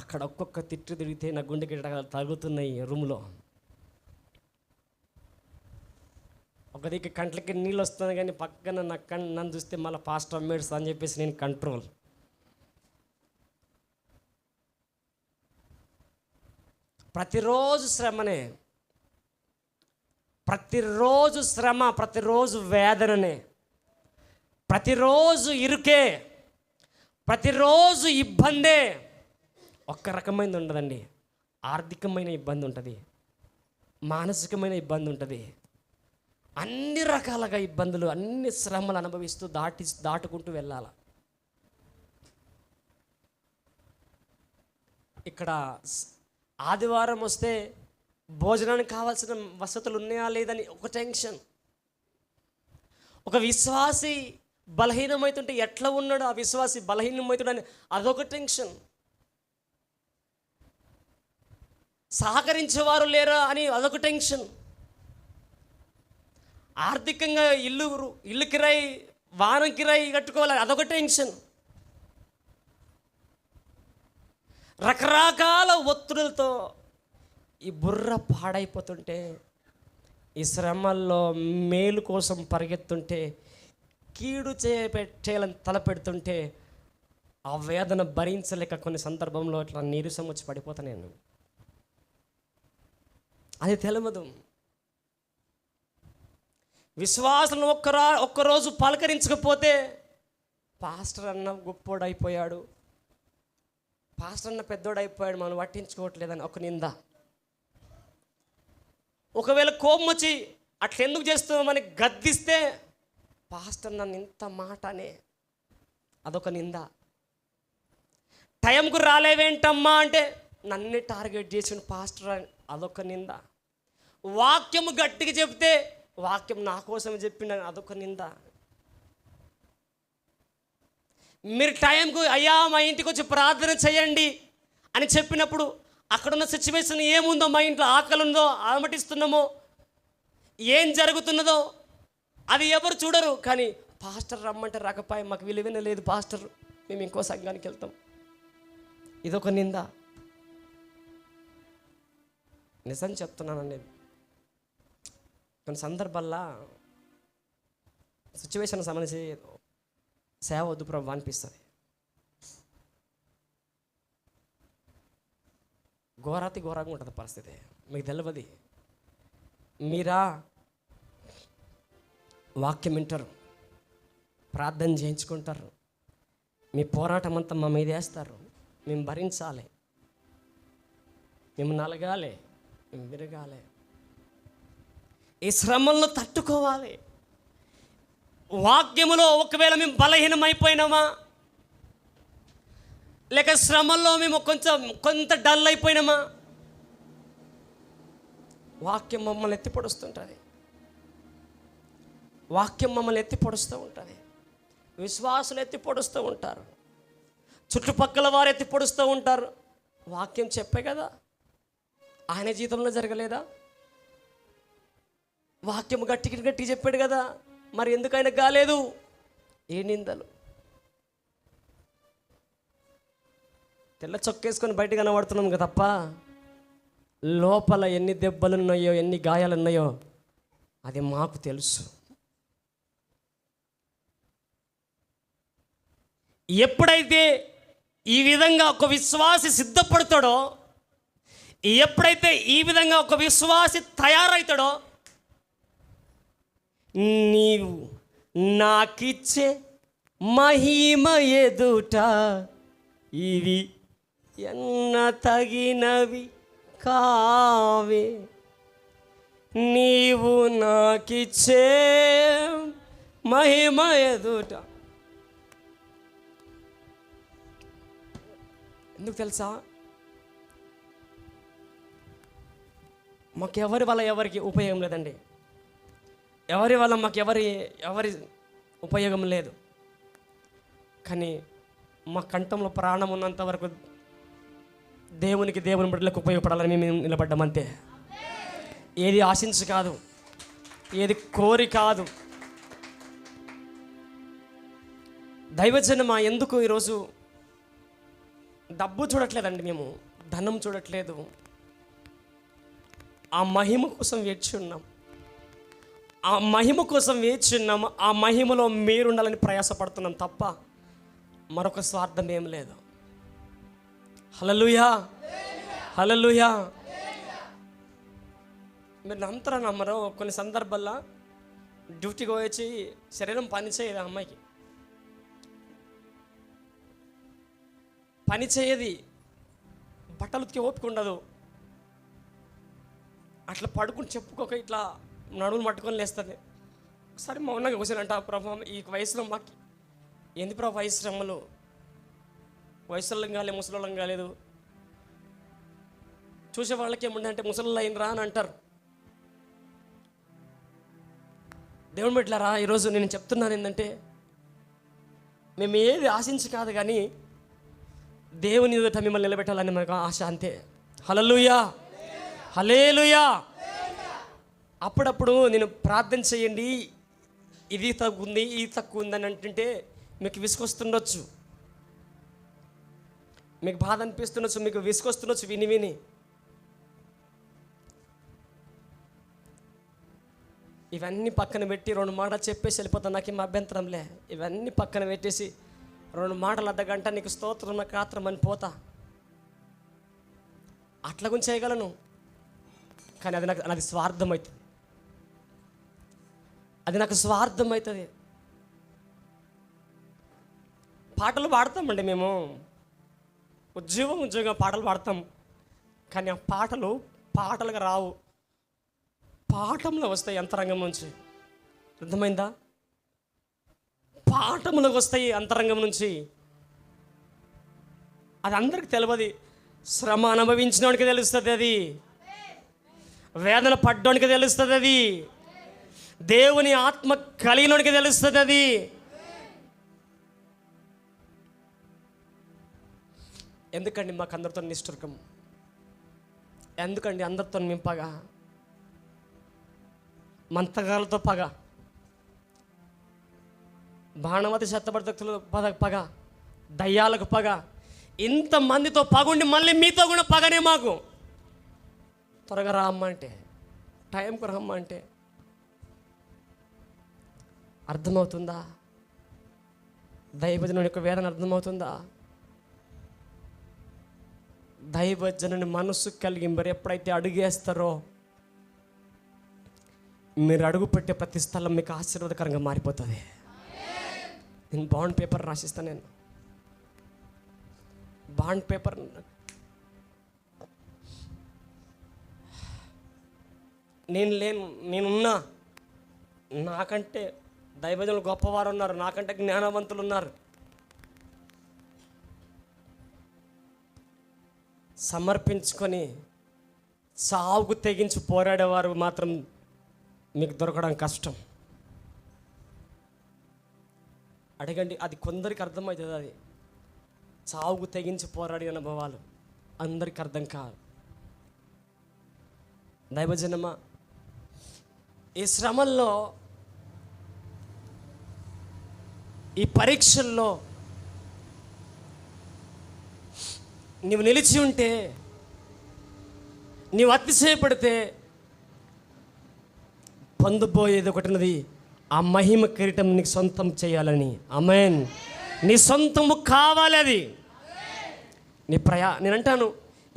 [SPEAKER 3] అక్కడ ఒక్కొక్క తిట్టు తిరిగితే నా గుండెకి తగులుతున్నాయి రూమ్లో. ఒక దిక్కు కంట్లకి నీళ్ళు వస్తుంది కానీ పక్కన నన్ను చూస్తే మళ్ళీ పాస్టర్ అమ్మేడ్స్ అని చెప్పేసి నేను కంట్రోల్. ప్రతిరోజు శ్రమనే, ప్రతిరోజు శ్రమ, ప్రతిరోజు వేదననే, ప్రతిరోజు ఇరుకే, ప్రతిరోజు ఇబ్బందే. ఒక్క రకమైనది ఉండదండి. ఆర్థికమైన ఇబ్బంది ఉంటుంది, మానసికమైన ఇబ్బంది ఉంటుంది, అన్ని రకాలుగా ఇబ్బందులు, అన్ని శ్రమలు అనుభవిస్తూ దాటుకుంటూ వెళ్ళాలి. ఇక్కడ ఆదివారం వస్తే భోజనానికి కావాల్సిన వసతులు ఉన్నాయా లేదని ఒక టెన్షన్. ఒక విశ్వాసి బలహీనమవుతుంటే ఎట్లా ఉన్నాడు ఆ విశ్వాసి బలహీనమవుతాడని అదొక టెన్షన్. సహకరించేవారు లేరా అని అదొక టెన్షన్. ఆర్థికంగా ఇల్లు కిరాయి వారం కిరాయి కట్టుకోవాలి, అదొక టెన్షన్. రకరకాల ఒత్తిడులతో ఈ బుర్ర పాడైపోతుంటే, ఈ శ్రమల్లో మేలు కోసం పరిగెత్తుంటే, కీడు చేయాలని తలపెడుతుంటే ఆ వేదన భరించలేక కొన్ని సందర్భంలో ఇట్లా నీరసం వచ్చి పడిపోతా నేను. అది తెలియదు. విశ్వాసులను ఒక్కరోజు పలకరించకపోతే పాస్టర్ అన్న గొప్పోడైపోయాడు, పాస్టర్ అన్న పెద్దోడైపోయాడు, మనం పట్టించుకోవట్లేదని ఒక నింద. ఒకవేళ కోపం వచ్చి అట్లెందుకు చేస్తున్నామని గద్దిస్తే పాస్టర్ నన్ను ఇంత మాట అనే, అదొక నింద. టైంకు రాలేవేంటమ్మా అంటే నన్నే టార్గెట్ చేసిన పాస్టర్ అని, అదొక నింద. వాక్యము గట్టిగా చెప్తే వాక్యం నా కోసం చెప్పిండని, అదొక నింద. మీరు టైంకు అయ్యా మా ఇంటికి వచ్చి ప్రార్థన చేయండి అని చెప్పినప్పుడు అక్కడున్న సిచ్యువేషన్ ఏముందో, మా ఇంట్లో ఆకలి ఉందో, ఆమటిస్తున్నామో, ఏం జరుగుతున్నదో అది ఎవరు చూడరు. కానీ పాస్టర్ రమ్మంటే రాకపోయి, మాకు విలువనే లేదు పాస్టర్, మేము ఇంకో సంఘానికి వెళ్తాం, ఇదొక నింద. నిజం చెప్తున్నానండి, కొన్ని సందర్భాల్లో సిచ్యువేషన్ సంబంధించి సేవ వద్దు ప్రభు అనిపిస్తుంది. ఘోరాతి ఘోరంగా ఉంటుంది పరిస్థితి, మీకు తెలియదు. మీరా వాక్యం వింటారు, ప్రార్థన చేయించుకుంటారు, మీ పోరాటం అంతా మా మీద వేస్తారు, మేము భరించాలి, మేము నలగాలి, మేము విరగాలి, ఈ శ్రమలను తట్టుకోవాలి. వాక్యములో ఒకవేళ మేము బలహీనమైపోయినామా, లేక శ్రమల్లో మేము కొంత డల్ అయిపోయినామా, వాక్యం మమ్మల్ని ఎత్తి పొడుస్తుంటుంది, వాక్యం మమ్మల్ని ఎత్తి పొడుస్తూ ఉంటుంది, విశ్వాసులు ఎత్తి పొడుస్తూ ఉంటారు, చుట్టుపక్కల వారు ఎత్తి పొడుస్తూ ఉంటారు. వాక్యం చెప్పే కదా, ఆయన జీవితంలో జరగలేదా? వాక్యం గట్టి చెప్పాడు కదా, మరి ఎందుకైనా కాలేదు? ఏ నిందలు. తెల్ల చొక్కేసుకొని బయట కనబడుతున్నాం కదా తప్ప లోపల ఎన్ని దెబ్బలున్నాయో, ఎన్ని గాయాలున్నాయో అది మాకు తెలుసు. ఎప్పుడైతే ఈ విధంగా ఒక విశ్వాసి సిద్ధపడతాడో, ఎప్పుడైతే ఈ విధంగా ఒక విశ్వాసి తయారవుతాడో, నీవు నాకిచ్చే మహిమ ఎదుట ఇవి ఎన్న తగినవి కావే, నీవు నాకిచ్చే మహిమ ఎదుట. ఎందుకు తెలుసా? మాకెవరి వల్ల ఎవరికి ఉపయోగం లేదండి, ఎవరి వల్ల మాకు ఎవరి ఉపయోగం లేదు. కానీ మా కంఠంలో ప్రాణం ఉన్నంత వరకు దేవుని బిడ్డలకు ఉపయోగపడాలని మేము నిలబడ్డాం అంతే. ఏది ఆశించి కాదు, ఏది కోరి కాదు. దైవజనమా, ఎందుకు ఈరోజు డబ్బు చూడట్లేదండి, మేము ధనం చూడట్లేదు, ఆ మహిమ కోసం వేచి ఉన్నాం, ఆ మహిమ కోసం వేచి ఉన్నాం, ఆ మహిమలో మీరుండాలని ప్రయాసపడుతున్నాం తప్ప మరొక స్వార్థం ఏం లేదు. హల్లెలూయా, హల్లెలూయా. మీరు నమ్ముతారా నమ్మరో, కొన్ని సందర్భాల్లో డ్యూటీకి వచ్చి శరీరం పని చేయదు, అమ్మాయికి పని చేయది, బట్టలు ఉతికి ఓపిక ఉండదు, అట్లా పడుకుని చెప్పుకోక ఇట్లా నడువులు పట్టుకొని లేస్తుంది. ఒకసారి మౌనంగా కూర్చొనంట, ప్రభు ఈ వయసులో మాకు ఏంది ప్రభు వయసు శ్రమలు, వయసులం కాలేదు, ముసలోళ్ళం కాలేదు, చూసే వాళ్ళకి ఏముండే ముసలి అయినరా అని అంటారు. దేవుని బిడ్డలారా, ఈరోజు నేను చెప్తున్నాను ఏంటంటే, మేము ఏది ఆశించి కాదు కానీ దేవుని ఎదుట మిమ్మల్ని నిలబెట్టాలని మనకు ఆశ అంతే. హల్లెలూయా, హల్లెలూయా. అప్పుడప్పుడు నేను ప్రార్థన చేయండి, ఇది తక్కువ ఉంది, ఇది తక్కువ ఉంది అని అంటుంటే మీకు విసుకొస్తుండొచ్చు, మీకు బాధ అనిపిస్తుండొచ్చు, మీకు విసుకొస్తుండొచ్చు విని విని. ఇవన్నీ పక్కన పెట్టి 2 మాటలు చెప్పేసి వెళ్ళిపోతాను, నాకేం అభ్యంతరంలే. ఇవన్నీ పక్కన పెట్టేసి 2 మాటలు అర్ధగంట నీకు స్తోత్రం నాకు ఆత్రం అని పోతా, అట్లా గురించి చేయగలను. కానీ అది నాది స్వార్థం అవుతుంది, అది నాకు స్వార్థం అవుతుంది. పాటలు పాడతామండి మేము, ఉద్యోగం పాటలు పాడతాం. కానీ ఆ పాటలు పాటలుగా రావు, పాఠంలో వస్తాయి అంతరంగం నుంచి. అర్థమైందా? పాఠంలోకి వస్తాయి అంతరంగం నుంచి. అది అందరికి తెలియదు. శ్రమ అనుభవించినోడికి తెలుస్తుంది, అది వేదన పడ్డోనికి తెలుస్తుంది, అది దేవుని ఆత్మ కలిగినోడికి తెలుస్తుంది. అది ఎందుకండి మాకు అందరితో నిష్ఠురకం? ఎందుకండి అందరితో మేము పగ? మంతగాలతో పగ, బాణమతి శతబర్ధకులు పగ, దయ్యాలకు పగ, ఇంతమందితో పగుండి మళ్ళీ మీతో కూడా పగనే మాకు. త్వరగా రమ్మంటే, టైంకు రమ్మంటే. అర్థమవుతుందా? దైవజనుని యొక్క వేదన అర్థమవుతుందా? దైవజనుని మనస్సు కలిగి మరి ఎప్పుడైతే అడుగేస్తారో మీరు అడుగు పెట్టే ప్రతి స్థలం మీకు ఆశీర్వాదకరంగా మారిపోతుంది. నేను బాండ్ పేపర్ రాసిస్తాను, నేను బాండ్ పేపర్. నేనున్నా, నాకంటే దైవజనులు గొప్పవారు ఉన్నారు, నాకంటే జ్ఞానవంతులు ఉన్నారు. సమర్పించుకొని సాగుకు తెగించి పోరాడేవారు మాత్రం మీకు దొరకడం కష్టం. అడగండి, అది కొందరికి అర్థమవుతుంది. అది సాగుకు తెగించి పోరాడే అనుభవాలు అందరికి అర్థం కాదు. దైవజనమా, ఈ శ్రమల్లో, ఈ పరీక్షల్లో నీవు నిలిచి ఉంటే, నీవు అతిశయపడితే పొందబోయేది ఒకటినది, ఆ మహిమ కిరీటం నీకు సొంతం చేయాలని. ఆమేన్. నీ సొంతము కావాలి అది. నేను అంటాను,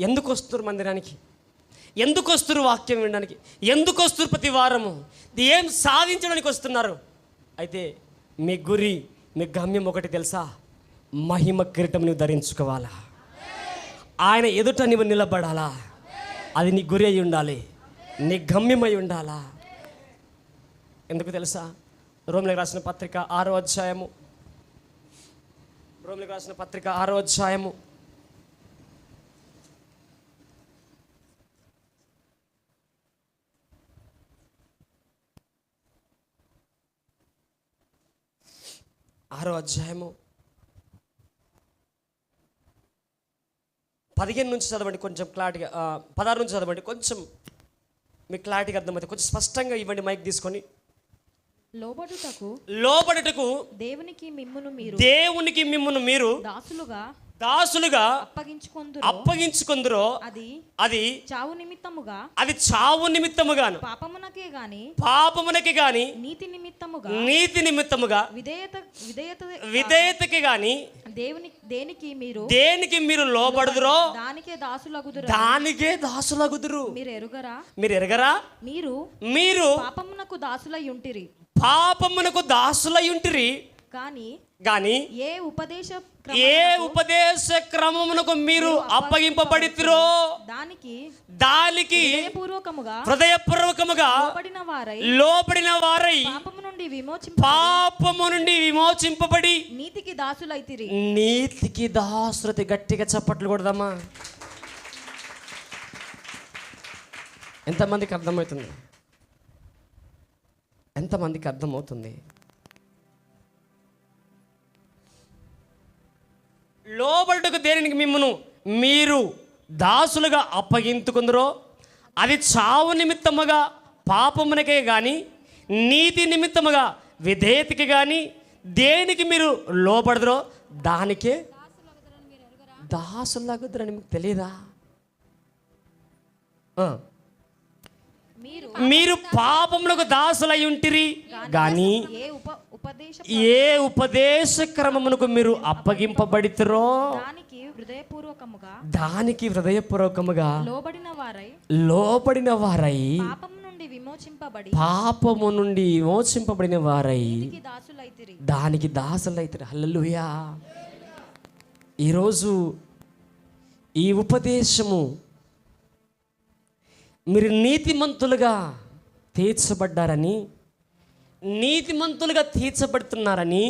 [SPEAKER 3] ఎందుకు వస్తున్నారు మందిరానికి? ఎందుకు వస్తున్నారు వాక్యం వినడానికి? ఎందుకు వస్తున్నారు ప్రతి వారము? ఏం సాధించడానికి వస్తున్నారు? అయితే మీ గురి, మీ గమ్యం ఒకటి తెలుసా? మహిమ కిరీటం నువ్వు ధరించుకోవాలా, ఆయన ఎదుట నువ్వు నిలబడాలా. అది నీ గురి అయి ఉండాలి, నీ గమ్యమై ఉండాలా. ఎందుకు తెలుసా? రోమిలకు రాసిన పత్రిక 6వ అధ్యాయము, రోమిలకు రాసిన పత్రిక 6వ అధ్యాయము 6వ అధ్యాయము 15 నుంచి చదవండి, కొంచెం క్లారిటీగా. 16 నుంచి చదవండి, కొంచెం మీకు క్లారిటీగా అర్థమైతే. కొంచెం స్పష్టంగా ఇవ్వండి మైక్ తీసుకొని. లోబడుటకు దేవునికి మిమ్మును మీరు దాసులుగా అప్పగించుకొందురో అది చావు నిమిత్తముగాను పాపమునకే గాని నీతి నిమిత్తముగా విధేయతకి గాని దేనికి మీరు లోబడుదురో దానికే దాసులగుదురు. మీరు ఎరగరా? మీరు పాపమునకు దాసులై ఉంటిరి గాని ఏ ఉపదేశ క్రమమునకు మీరు అప్పగింపబడితిరో దానికి హృదయపూర్వకముగా లోబడిన వారై పాపము నుండి విమోచింపబడి నీతికి దాసులైతి. గట్టిగా చప్పట్లు కొడదామా? ఎంతమందికి అర్థమవుతుంది? ఎంతమందికి అర్థమవుతుంది? లోబడుటకు దేనికి మిమ్మును మీరు దాసులుగా అప్పగించుకుందరో అది చావు నిమిత్తముగా పాపమునకే గాని నీతి నిమిత్తముగా విధేయతకి కానీ దేనికి మీరు లోబడదరో దానికే దాసులాగుదరని మీకు తెలియదా? మీరు పాపములకు దాసులై ఉంటిరి కానీ ఏ ఉపదేశ క్రమమునకు మీరు అప్పగింపబడితిరో దానికి హృదయపూర్వకముగా లోబడిన వారై పాపము నుండి విమోచింపబడిన వారై దానికి దాసులైతిరి. హల్లెలూయా. ఈరోజు ఈ ఉపదేశము మీరు నీతిమంతులుగా తీర్చబడ్డారని, నీతిమంతులుగా తీర్చబడుతున్నారని,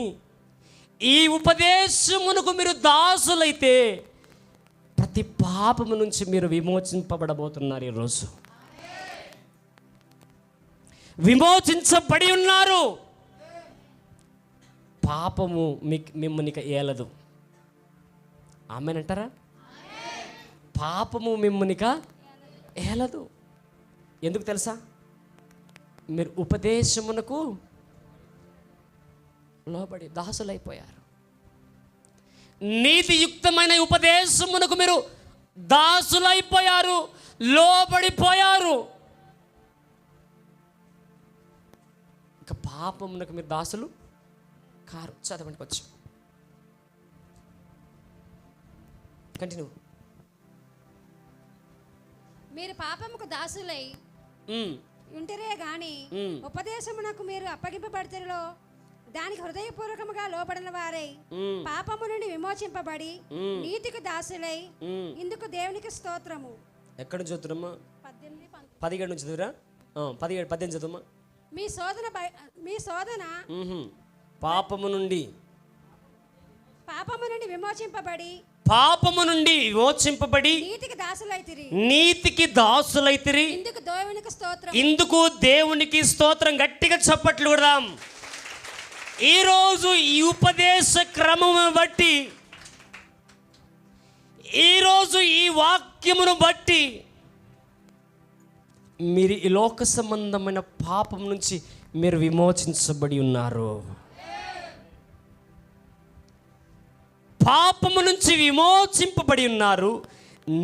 [SPEAKER 3] ఈ ఉపదేశమునకు మీరు దాసులైతే ప్రతి పాపము నుంచి మీరు విమోచింపబడబోతున్నారు. ఈరోజు విమోచించబడి ఉన్నారు. పాపము మిమ్మల్ని ఏలదు. ఆమేనంటారా? పాపము మిమ్మల్నిక ఏలదు. ఎందుకు తెలుసా? మీరు ఉపదేశమునకు లోబడి దాసులైపోయారు. నీతియుక్తమైన ఉపదేశమునకు మీరు దాసులైపోయారు, లోబడిపోయారు. ఇక పాపమునకు మీరు దాసులు కారు. చదవండి వచ్చు. కంటిన్యూ.
[SPEAKER 4] మీరు పాపముకు దాసులై ఉంటరే గాని ఉపదేశమునకు మీరు అప్పగింపబడితేలో దానికి హృదయపూర్వకముగా లోబడిన వారై పాపము నుండి విమోచింపబడి నీతికి దాసులై ఇందుకు దేవునికి స్తోత్రము.
[SPEAKER 3] ఎక్కడ చదువుతున్నా? 17 నుంచి చదువురా. 18 చదువుమా.
[SPEAKER 4] మీ శోధన
[SPEAKER 3] పాపము నుండి
[SPEAKER 4] విమోచింపబడి
[SPEAKER 3] పాపము నుండి విమోచింపబడి నీతికి దాసులైతిరి. ఇందుకు దేవునికి స్తోత్రం. గట్టిగా చప్పట్లు కొడదాం. ఈరోజు ఈ ఉపదేశ క్రమమును బట్టి, ఈరోజు ఈ వాక్యమును బట్టి మీరు ఈ లోక సంబంధమైన పాపం నుంచి మీరు విమోచించబడి ఉన్నారు. పాపము నుంచి విమోచింపబడి ఉన్నారు.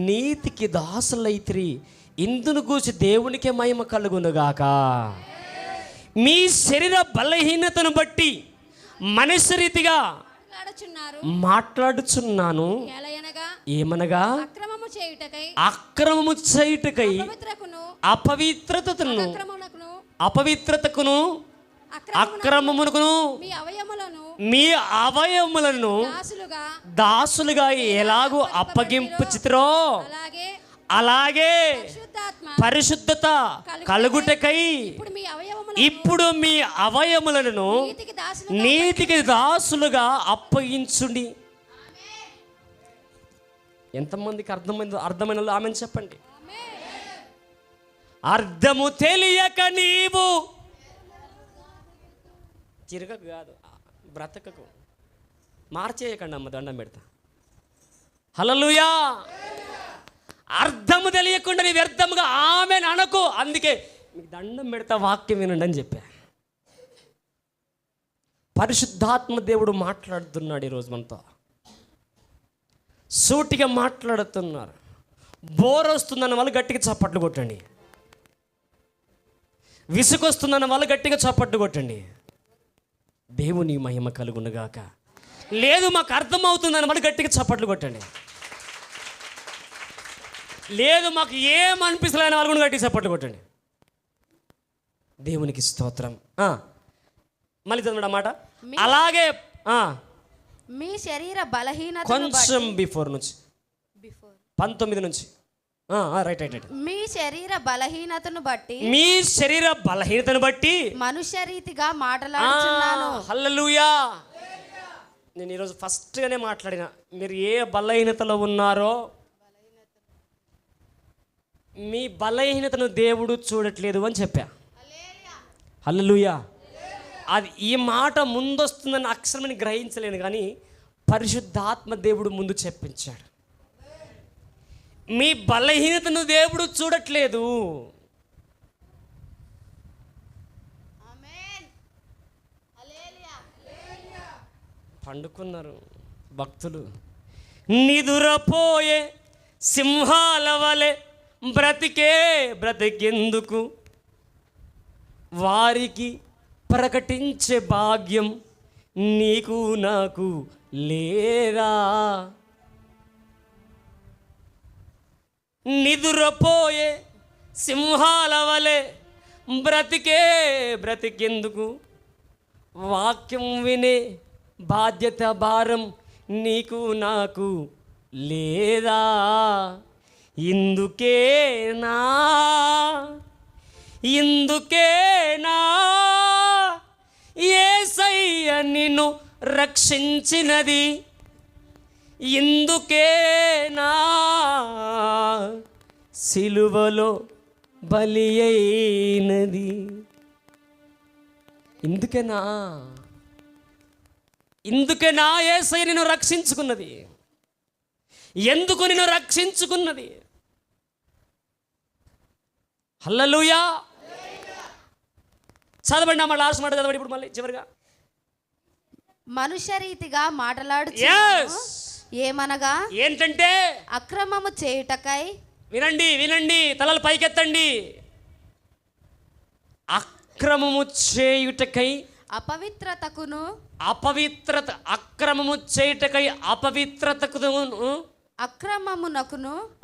[SPEAKER 3] నీతికి దాసులైతిరి. ఇందును గూర్చి దేవునికే మహిమ కలుగునుగాక. మీ శరీర బలహీనతను బట్టి మనుష్య మాట్లాడుచున్నాను. ఏమనగా అక్రమము చేయుటకై అపవిత్రతకును అక్రమమునకును మీ అవయములను దాసులుగా ఎలాగూ అప్పగింపుచితిరో అలాగే పరిశుద్ధత కలుగుటకై ఇప్పుడు మీ అవయములను నీతికి దాసులుగా అప్పగించుండి. ఎంతమందికి అర్థమైన ఆమెను చెప్పండి. అర్థము తెలియక నీవు చిరకకు కాదు, బ్రతకకు. మార్చేయకండి అమ్మ, దండం పెడతా. హల్లెలూయా. అర్థము తెలియకుండా నీ వ్యర్థముగా ఆమె అనకు. అందుకే మీకు దండం పెడతా, వాక్యం వినండి అని చెప్పా. పరిశుద్ధాత్మ దేవుడు మాట్లాడుతున్నాడు ఈరోజు మనతో. సూటిగా మాట్లాడుతున్నారు. బోర్ వస్తుందన్న వాళ్ళు గట్టిగా చప్పట్లు కొట్టండి. విసుకొస్తుందన్న వాళ్ళు గట్టిగా చప్పట్లు కొట్టండి. దేవుని మహిమ కలుగునుగాక. లేదు మాకు అర్థమవుతుందని వాళ్ళు గట్టిగా చప్పట్లు కొట్టండి. లేదు మాకు ఏం అనిపిస్తలేని వాళ్ళు కూడా గట్టిగా చప్పట్లు కొట్టండి. దేవునికి స్తోత్రం. మళ్ళీ చదవండి అన్నమాట. అలాగే
[SPEAKER 4] మీ శరీర బలహీనత
[SPEAKER 3] కొంచెం బిఫోర్ నుంచి 19 నుంచి రైట్.
[SPEAKER 4] మీ శరీర బలహీనతను బట్టి మనుష్య రీతిగా మాట్లాడుచున్నాను.
[SPEAKER 3] హల్లెలూయా. నేను ఈరోజు ఫస్ట్గానే మాట్లాడిన, మీరు ఏ బలహీనతలో ఉన్నారో మీ బలహీనతను దేవుడు చూడట్లేదు అని చెప్పా. హల్లెలూయా. అది ఈ మాట ముందొస్తుందని అక్షరమని గ్రహించలేను, కానీ పరిశుద్ధాత్మ దేవుడు ముందు చెప్పించాడు. మీ బలహీనతను దేవుడు చూడట్లేదు. పండుకున్నారు భక్తులు. నిదురపోయే సింహాల వలె బ్రతికెందుకు, వారికి ప్రకటించే భాగ్యం నీకు నాకు లేదా. నిదురపోయే సింహాల వలె బ్రతికెందుకు, వాక్యం వినే బాధ్యత భారం నీకు నాకు లేదా. ఇందుకేనా యేసయ్య నిన్ను రక్షించినది, ఇందుకేనా సిలువలో బలి అయినది. ఇందుకేనా యేసయ్య నిన్ను రక్షించుకున్నది, ఎందుకు నిన్ను రక్షించుకున్నది. హల్లెలూయా. చదవండి అమ్మ, లాస్ట్ మాట చదవండి ఇప్పుడు మళ్ళీ చివరిగా.
[SPEAKER 4] మనుష్య రీతిగా మాటలాడు ఏమనగా,
[SPEAKER 3] ఏంటంటే
[SPEAKER 4] అక్రమము చేయుటకై.
[SPEAKER 3] వినండి, తలలు పైకెత్తండి. అక్రమము చేయుటకై, అక్రమము చేయుటకై అపవిత్రతకును,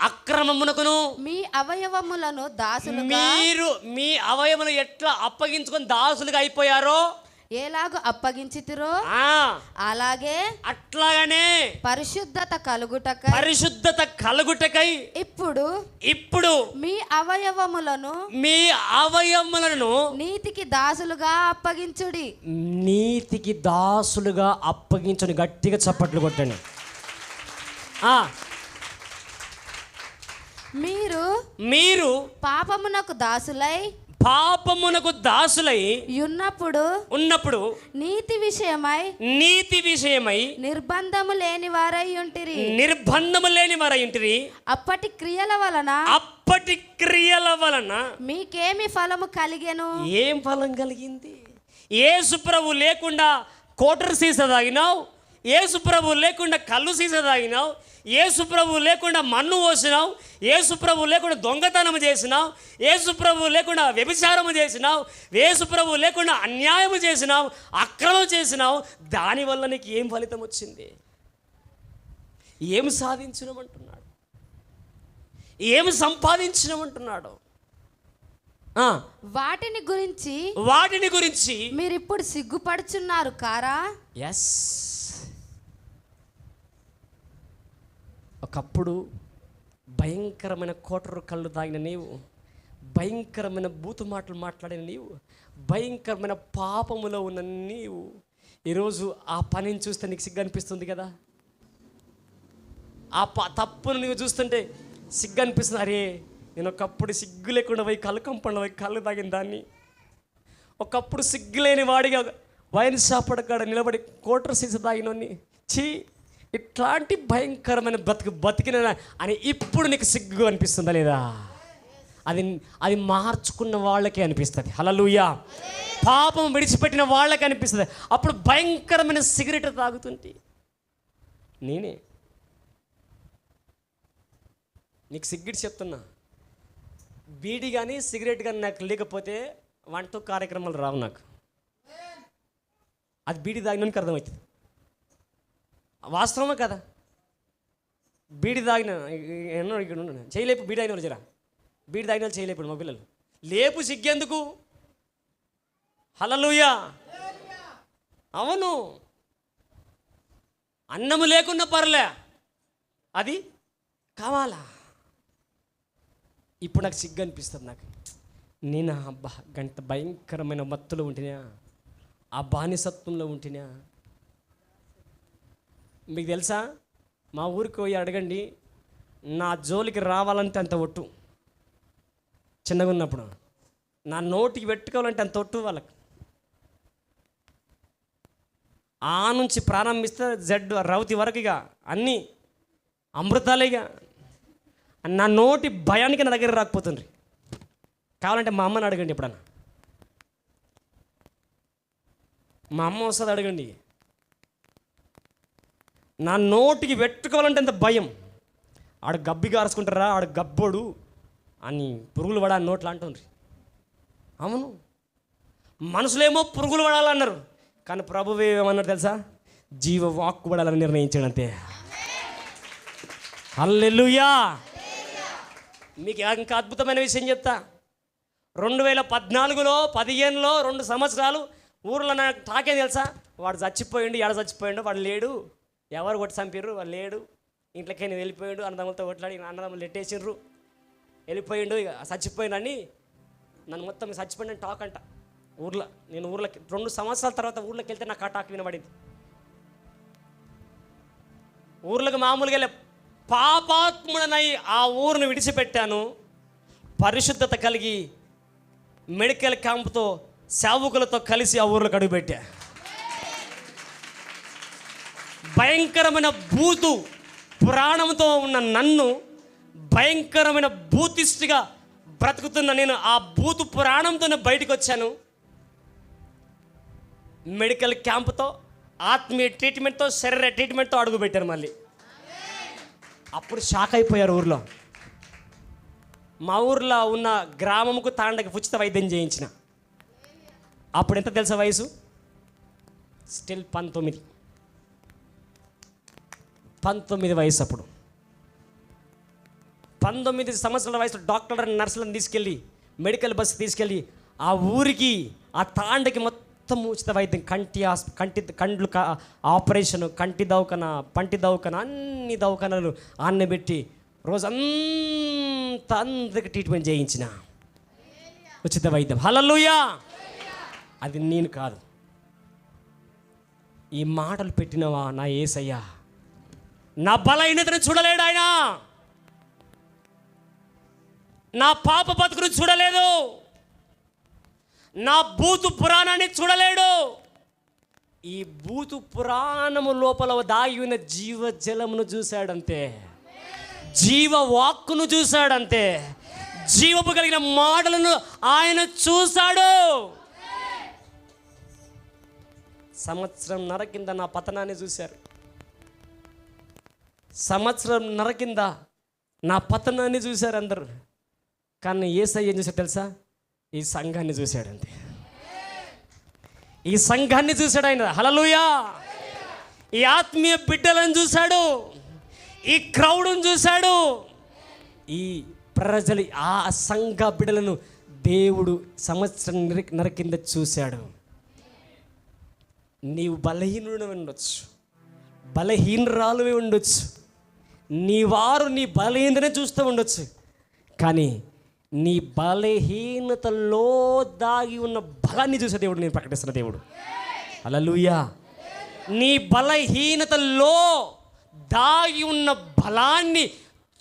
[SPEAKER 3] అక్రమమునకును
[SPEAKER 4] మీ అవయవములను దాసులుగా,
[SPEAKER 3] మీరు మీ అవయవములు ఎట్లా అప్పగించుకొని దాసులుగా అయిపోయారో,
[SPEAKER 4] ఎలాగో అప్పగించితిరో అలాగే
[SPEAKER 3] అట్లాగనే
[SPEAKER 4] పరిశుద్ధత కలుగుటకై ఇప్పుడు మీ అవయవములను నీతికి దాసులుగా అప్పగించుడి.
[SPEAKER 3] గట్టిగా చప్పట్లు కొట్టండి. మీరు
[SPEAKER 4] పాపమునకు దాసులై
[SPEAKER 3] ఉన్నప్పుడు
[SPEAKER 4] నీతి విషయమై నిర్బంధము లేని వారై ఉంటిరి. అప్పటి క్రియల వలన మీకేమి ఫలము కలిగెను?
[SPEAKER 3] ఏం ఫలం కలిగింది? యేసు ప్రభు లేకుండా కోటర్ సీసా తాగినావు, యేసు ప్రభు లేకుండా కళ్ళు సీసా తాగినావు, యేసు ప్రభు లేకుండా మన్ను పోసినావు, యేసు ప్రభు లేకుండా దొంగతనం చేసినావు, యేసు ప్రభు లేకుండా వ్యభిచారము చేసినావు, యేసు ప్రభు లేకుండా అన్యాయము చేసినావు, అక్రమం చేసినావు. దానివల్ల నీకు ఏం ఫలితం వచ్చింది? ఏం సాధించినమంటున్నాడు? ఏం సంపాదించినమంటున్నాడు?
[SPEAKER 4] వాటిని గురించి మీరిప్పుడు సిగ్గుపడుచున్నారు కారా?
[SPEAKER 3] ఎస్. ఒకప్పుడు భయంకరమైన కోటరు కళ్ళు తాగిన నీవు, భయంకరమైన బూతు మాటలు మాట్లాడిన నీవు, భయంకరమైన పాపములో ఉన్న నీవు ఈరోజు ఆ పనిని చూస్తే నీకు సిగ్గు అనిపిస్తుంది కదా. ఆ తప్పును నీవు చూస్తుంటే సిగ్గు అనిపిస్తుంది. అరే, నేను ఒకప్పుడు సిగ్గు లేకుండా పోయి కళ్ళు కంపంలో పోయి కళ్ళు తాగిన దాన్ని, ఒకప్పుడు సిగ్గు లేని వాడిగా వైన్ షాప్ కాడ నిలబడి కోటర్ సీస తాగినోని, చీ ఇట్లాంటి భయంకరమైన బతికిన అని ఇప్పుడు నీకు సిగ్గు అనిపిస్తుందా లేదా? అది మార్చుకున్న వాళ్ళకే అనిపిస్తుంది. హల్లెలూయా. పాపం విడిచిపెట్టిన వాళ్ళకే అనిపిస్తుంది. అప్పుడు భయంకరమైన సిగరెట్ తాగుతుంటే నేనే నీకు సిగరెట్ చెప్తున్నా, బీడీ కానీ సిగరెట్ కానీ నాకు లేకపోతే వంట కార్యక్రమాలు రావు నాకు. అది బీడీ తాగినానికి అర్థమవుతుంది. వాస్తవమే కదా. బీడి తాగిన ఎన్నో ఇక్కడ చేయలేపు, బీడి తాగిన జరా బీడి తాగిన చేయలేపు మా పిల్లలు. లేపు సిగ్గెందుకు? హల్లెలూయా. అవును, అన్నము లేకున్నా పర్లే, అది కావాలా. ఇప్పుడు నాకు సిగ్గు అనిపిస్తుంది. నాకు నేను అబ్బా గంట భయంకరమైన మత్తులో ఉంటినా, ఆ బానిసత్వంలో ఉంటినా. మీకు తెలుసా, మా ఊరికి పోయి అడగండి, నా జోలికి రావాలంటే అంత ఒట్టు. చిన్నగా ఉన్నప్పుడు నా నోటికి పెట్టుకోవాలంటే అంత ఒట్టు వాళ్ళకి. ఆ నుంచి ప్రారంభిస్తే జడ్ రౌతి వరకు ఇక అన్నీ అమృతాలే. ఇక నా నోటి భయానికి నా దగ్గర రాకపోతుండ్రి. కావాలంటే మా అమ్మని అడగండి, ఎప్పుడన్నా మా అమ్మ వస్తుంది అడగండి. నా నోటికి పెట్టుకోవాలంటే ఎంత భయం. ఆడ గబ్బి గారుచుకుంటారా, ఆడ గబ్బోడు అని పురుగులు పడా నోట్లు అంటుంది. అవును, మనుషులేమో పురుగులు పడాలన్నారు, కానీ ప్రభువు ఏమన్నారు తెలుసా? జీవ వాక్కు పడాలని నిర్ణయించాడు అంతే. హల్లెలూయా. మీకు ఇంకా అద్భుతమైన విషయం చెప్తా. 2014లో 15లో 2 సంవత్సరాలు ఊర్లో నాకు తాకే తెలుసా? వాడు చచ్చిపోయిండు, ఎడ చచ్చిపోయిండు, వాడు లేడు, ఎవరు కొట్టి చంపిర్రు, వాడు లేడు, ఇంట్లోకి నేను వెళ్ళిపోయిండు, అన్నదమ్ములతో కొట్లాడి అన్నదమ్ములు నెట్టేసిండ్రు, వెళ్ళిపోయిండు, ఇక చచ్చిపోయిండని నన్ను మొత్తం చచ్చిపోయిందని టాక్ అంట ఊర్లో. నేను ఊర్లోకి 2 సంవత్సరాల తర్వాత ఊర్లోకి వెళ్తే నాకు ఆ టాక్ వినబడింది. ఊర్లోకి మామూలుగా వెళ్ళే పాపాత్ముడనై ఆ ఊరిని విడిచిపెట్టాను. పరిశుద్ధత కలిగి మెడికల్ క్యాంపుతో సేవకులతో కలిసి ఆ ఊర్లోకి అడుగుపెట్టా. భయంకరమైన భూతు పురాణంతో ఉన్న నన్ను భయంకరమైన భూతిష్టిగా బ్రతుకుతున్న నేను ఆ భూతు పురాణంతోనే బయటకు వచ్చాను. మెడికల్ క్యాంపుతో, ఆత్మీయ ట్రీట్మెంట్తో, శరీర ట్రీట్మెంట్తో అడుగుపెట్టాను. మళ్ళీ అప్పుడు షాక్ అయిపోయారు ఊర్లో. మా ఊర్లో ఉన్న గ్రామంకు తాండకి ఉచిత వైద్యం చేయించిన. అప్పుడు ఎంత తెలుసా వయసు? స్టిల్ 19 వయసు. అప్పుడు 19 సంవత్సరాల వయసులో డాక్టర్ నర్సులను తీసుకెళ్ళి మెడికల్ బస్సు తీసుకెళ్ళి ఆ ఊరికి, ఆ తాండకి మొత్తం ఉచిత వైద్యం, కండ్లు ఆపరేషను, కంటి దవాఖాన, పంటి దవాఖాన, అన్ని దవాఖానాలు ఆన్న పెట్టి రోజంతా అందరికి ట్రీట్మెంట్ చేయించిన ఉచిత వైద్యం. హల్లెలూయా. అది నేను కాదు, ఈ మాటలు పెట్టినవా నా యేసయ్య. నా బలహీనతను చూడలేడు ఆయన, నా పాప బతుకును చూడలేదు, నా భూతు పురాణాన్ని చూడలేడు. ఈ భూతు పురాణము లోపల దాగి ఉన్న జీవజలమును చూశాడంతే, జీవ వాక్కును చూశాడంతే, జీవపు కలిగిన మాటలను ఆయన చూశాడు. సంవత్సరంన్నర కింద నా పతనాన్ని చూశారు. సంవత్సరంన్నర కింద నా పతనాన్ని చూశారు అందరూ. కానీ యేసయ్య ఏం చూశాడు తెలుసా? ఈ సంఘాన్ని చూశాడంతే. ఈ సంఘాన్ని చూశాడు ఆయన. హల్లెలూయా. ఈ ఆత్మీయ బిడ్డలను చూశాడు, ఈ క్రౌడ్ను చూశాడు, ఈ ప్రజలు, ఆ సంఘ బిడ్డలను దేవుడు సంవత్సరంన్నర కింద చూశాడు. నీవు బలహీనుడు ఉండొచ్చు, బలహీనరాలు ఉండొచ్చు, నీ వారు నీ బలహీనతనే చూస్తూ ఉండొచ్చు, కానీ నీ బలహీనతలో దాగి ఉన్న బలాన్ని చూసే దేవుడు నేను ప్రకటిస్తున్న దేవుడు. హల్లెలూయా. నీ బలహీనతలో దాగి ఉన్న బలాన్ని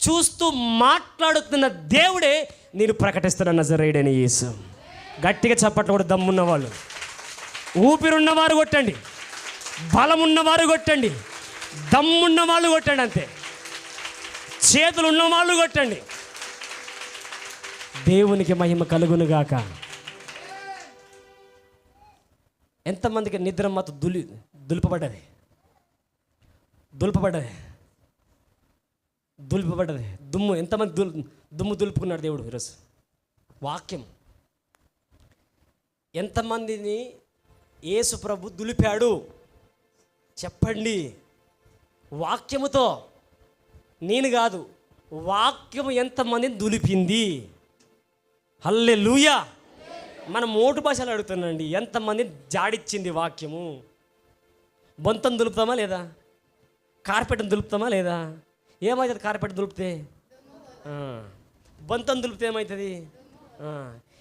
[SPEAKER 3] చూస్తూ మాట్లాడుతున్న దేవుడే నేను ప్రకటిస్తున్న నజరేయుడైన యేసు. గట్టిగా చప్పట్లు కూడా దమ్మున్న వాళ్ళు, ఊపిరున్నవారు కొట్టండి, బలమున్నవారు కొట్టండి, దమ్మున్న వాళ్ళు కొట్టండి, అంతే. చేతులు ఉన్నవాళ్ళు కొట్టండి. దేవునికి మహిమ కలుగునుగాక. ఎంతమందికి నిద్ర మత్తు దులుపబడ్డది, దుమ్ము ఎంతమంది దుమ్ము దులుపుకున్నాడు దేవుడు ఈరోజు. వాక్యం ఎంతమందిని యేసు ప్రభు దులిపాడు చెప్పండి. వాక్యముతో, నేను కాదు, వాక్యము ఎంతమందిని దులిపింది. హల్లెలూయా. మనం మోటు భాషలు అడుగుతున్నాండి, ఎంతమందిని జాడిచ్చింది వాక్యము. బొంతం దులుపుతామా లేదా? కార్పెట్ని దులుపుతామా లేదా? ఏమవుతుంది కార్పెట్ దులిపితే? బొంతం దులిపితే ఏమవుతుంది?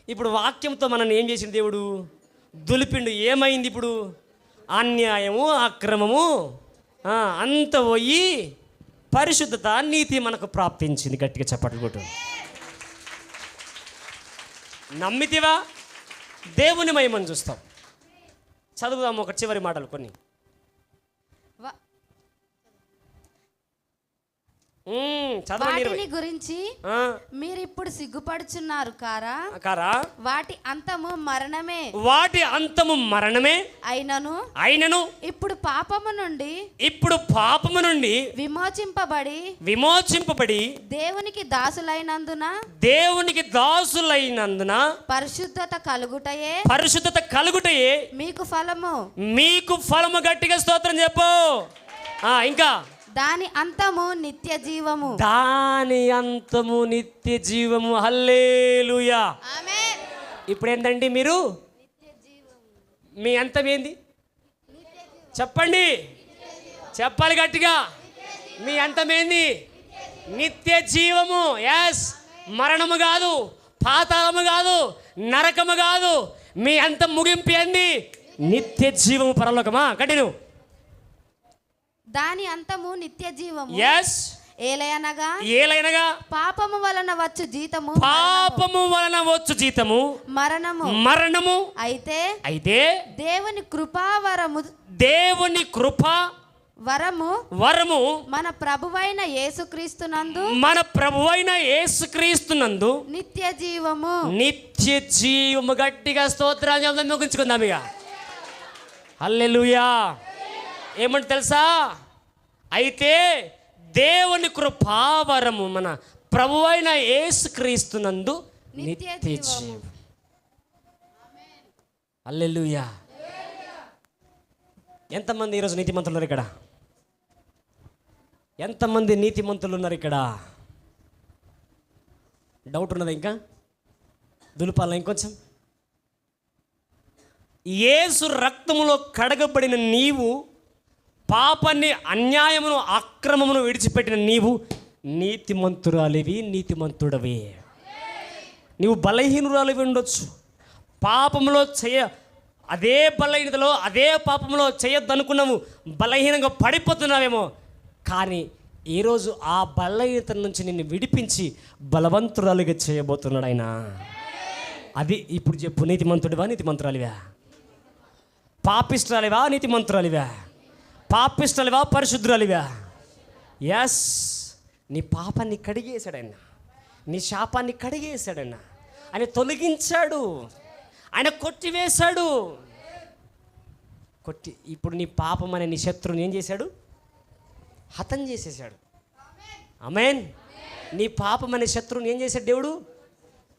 [SPEAKER 3] ఇప్పుడు వాక్యంతో మనల్ని ఏం చేసింది దేవుడు? దులిపిండు. ఏమైంది ఇప్పుడు? అన్యాయము, అక్రమము అంత పోయి పరిశుద్ధత, నీతి మనకు ప్రాప్తించింది. గట్టిగా చప్పట్లు కొట్టు. నమ్మితివా? దేవుని మహిమను చూస్తాం. చదువుదాం ఒక చివరి మాటలు కొన్ని. చదవండి
[SPEAKER 4] వాటిని గురించి మీరిప్పుడు సిగ్గుపడుచున్నారు
[SPEAKER 3] కారా
[SPEAKER 4] వాటి అంతము మరణమే.
[SPEAKER 3] వాటి అంతము మరణమే.
[SPEAKER 4] అయినను ఇప్పుడు పాపము నుండి
[SPEAKER 3] విమోచింపబడి
[SPEAKER 4] దేవునికి దాసులైనందున పరిశుద్ధత కలుగుటయే
[SPEAKER 3] మీకు ఫలము. గట్టిగా స్తోత్రం చెప్పు. ఇంకా
[SPEAKER 4] దాని అంతము నిత్య జీవము.
[SPEAKER 3] హల్లెలూయా.
[SPEAKER 4] ఆమేన్.
[SPEAKER 3] ఇప్పుడు ఏంటండి మీరు మీ అంతం ఏంది చెప్పండి, చెప్పాలి గట్టిగా. మీ అంతం ఏంది? నిత్య జీవము. ఎస్, మరణము కాదు, పాతాళము కాదు, నరకము కాదు. మీ అంతం ముగింపు ఏంది? నిత్య జీవము, పరలోకమా. కంటిన్యూ.
[SPEAKER 4] దాని అంతము నిత్య జీవము.
[SPEAKER 3] ఎస్. ఏలయనగా
[SPEAKER 4] పాపము వలన వచ్చు జీతము మరణము. అయితే దేవుని కృపా వరము మన ప్రభువైన యేసుక్రీస్తునందు నిత్య జీవము.
[SPEAKER 3] గట్టిగా స్తోత్రాలు ముగించుకుందాం ఇక. హల్లెలూయా. ఏమంటే తెలుసా? అయితే దేవుని కృపావరము మన ప్రభువైన యేసుక్రీస్తునందు నిత్య జీవం. హల్లెలూయా. ఎంతమంది ఈరోజు నీతిమంతులు ఉన్నారు ఇక్కడ? ఎంతమంది నీతిమంతులు ఉన్నారు ఇక్కడ? డౌట్ ఉన్నదా? ఇంకా దులుపాల ఇంకొంచెం. యేసు రక్తములో కడగబడిన నీవు, పాపాన్ని, అన్యాయమును, అక్రమమును విడిచిపెట్టిన నీవు నీతిమంతురాలివి, నీతిమంతుడవి. నీవు బలహీనురాలివి ఉండొచ్చు. పాపములో అదే బలహీనతలో, అదే పాపంలో చేయొద్దనుకున్నావు, బలహీనంగా పడిపోతున్నావేమో. కానీ ఈరోజు ఆ బలహీనత నుంచి నిన్ను విడిపించి బలవంతురాలుగా చేయబోతున్నాడు ఆయన. అది ఇప్పుడు చెప్పు. నీతిమంతుడివా, నీతిమంతురాలివా? పాపిష్టురాలివా, నీతిమంతురాలివా? పాపిష్టురాలివా, పరిశుద్ధురాలివా? ఎస్. నీ పాపాన్ని కడిగేశాడన్న, నీ శాపాన్ని కడిగేశాడన్న. ఆయన తొలగించాడు, ఆయన కొట్టివేశాడు. ఇప్పుడు నీ పాపం అనే నీ శత్రువుని ఏం చేశాడు? హతం చేసేసాడు. ఆమేన్. నీ పాపం అనే శత్రువుని ఏం చేశాడు దేవుడు?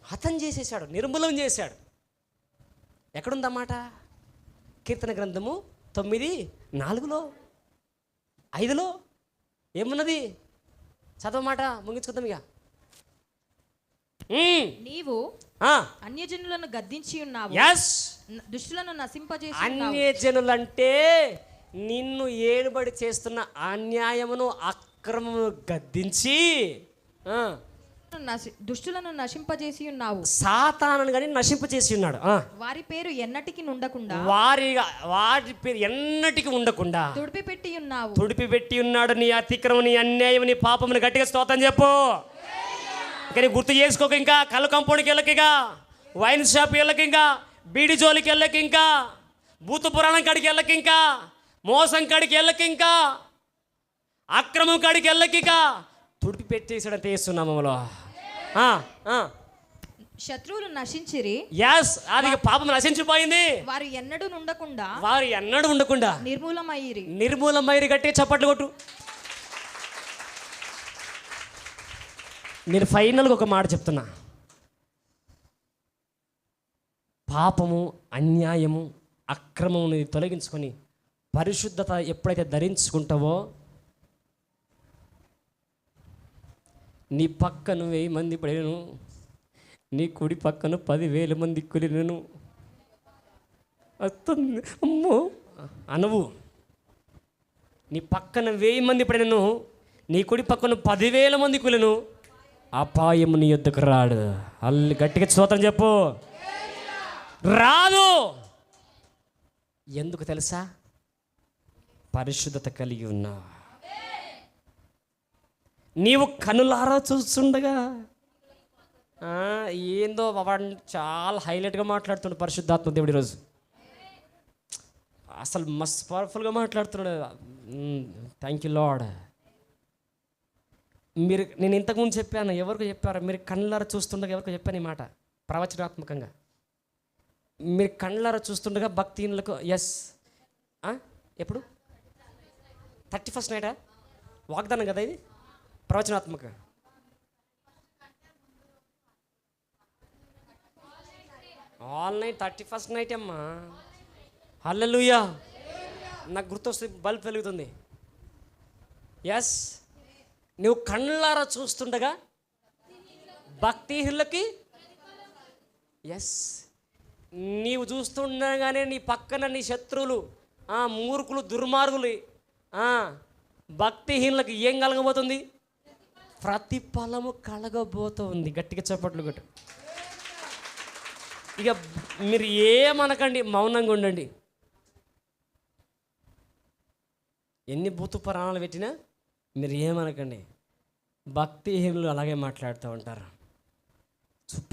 [SPEAKER 3] హతం చేసేసాడు, నిర్మూలం చేశాడు. ఎక్కడుందన్నమాట? కీర్తన గ్రంథము 9:4, 5 ఏమున్నది? చదవమాట, ముగించుకుందాం ఇక.
[SPEAKER 2] నీవు అన్యజనులను గద్దించి ఉన్నావు, దుష్టులను నశింపజేసి.
[SPEAKER 3] అన్యజనులంటే నిన్ను ఏలుబడి చేస్తున్న అన్యాయమును, అక్రమమును గద్దించి
[SPEAKER 2] దుష్టులను నశింపజేసి ఉన్నావు.
[SPEAKER 3] సాతానుని గాని నశింపజేసి ఉన్నాడు.
[SPEAKER 2] వారి పేరు ఎన్నటికి ఉండకుండా,
[SPEAKER 3] వారి పేరు ఎన్నటికి ఉండకుండా
[SPEAKER 2] తుడిపిపెట్టి
[SPEAKER 3] ఉన్నాడు. నీ అతిక్రమం, నీ అన్యాయం, నీ పాపముని గట్టిగా స్తోత్రం చెప్పు. కానీ గుర్తు చేసుకోక. ఇంకా కళ్ళు కంపౌండ్కి వెళ్ళక, ఇంకా వైన్ షాప్కి వెళ్ళక, ఇంకా బీడి జోలికి వెళ్ళక, ఇంకా భూత పురాణం కాడికి వెళ్ళక, ఇంకా మోసం కాడికి వెళ్ళక, ఇంకా అక్రమం కాడికి వెళ్ళక, ఇక తుడిపి పెట్టేసాడంటే చేస్తున్నామలో.
[SPEAKER 2] శత్రువులు నశించిరి.
[SPEAKER 3] ఎస్, అది పాపం నశించిపోయింది.
[SPEAKER 2] వారు ఎన్నడూ ఉండకుండా
[SPEAKER 3] నిర్మూలమైరి. గట్టి చప్పట్లు కొట్టు. నేను ఫైనల్గా ఒక మాట చెప్తున్నా. పాపము, అన్యాయము, అక్రమముని తొలగించుకొని పరిశుద్ధత ఎప్పుడైతే ధరించుకుంటావో, నీ పక్కను 1000 మంది పడినను, నీ కుడి పక్కన 10,000 మంది కులినను వస్తుంది అమ్మో అనవు. నీ పక్కన 1000 మంది పడినను, నీ కుడి పక్కన 10,000 మంది కులను, అపాయము నీ యొద్దకు రాడు. అల్లి గట్టిగా స్తోత్రం చెప్పు. రాదు. ఎందుకు తెలుసా? పరిశుద్ధత కలిగి ఉన్నావు. నీవు కనులారా చూస్తుండగా ఏందో వాడు చాలా హైలైట్గా మాట్లాడుతున్నాడు పరిశుద్ధాత్మ దేవుడు ఈరోజు. అసలు మస్తు పవర్ఫుల్గా మాట్లాడుతున్నాడు. Thank you lord. మీరు, నేను ఇంతకుముందు చెప్పాను, ఎవరికి చెప్పారు? మీరు కళ్ళారా చూస్తుండగా ఎవరికి చెప్పాను ఈ మాట ప్రవచనాత్మకంగా. మీరు కళ్ళారా చూస్తుండగా భక్తిహీనులకు ఎప్పుడు 31st నైటా? వాగ్దానం కదా ఇది, ప్రవచనాత్మక. ఆల్ నైట్ 31st నైట్ అమ్మా. హల్లెలూయా. నాకు గుర్తొస్తుంది, బల్బ్ వెలుగుతుంది. ఎస్, నువ్వు కళ్ళారా చూస్తుండగా భక్తిహీనులకి, ఎస్, నీవు చూస్తుండగానే నీ పక్కన నీ శత్రువులు, మూర్ఖులు, దుర్మార్గులు, భక్తిహీనులకు ఏం కలగబోతుంది? ప్రతిఫలము కలగబోతుంది. గట్టిగా చప్పట్లు కొట్టు. ఇక మీరు ఏమనకండి, మౌనంగా ఉండండి. ఎన్ని భూత పురాణాలు పెట్టినా మీరు ఏమనకండి. భక్తిహీనులు అలాగే మాట్లాడుతూ ఉంటారు.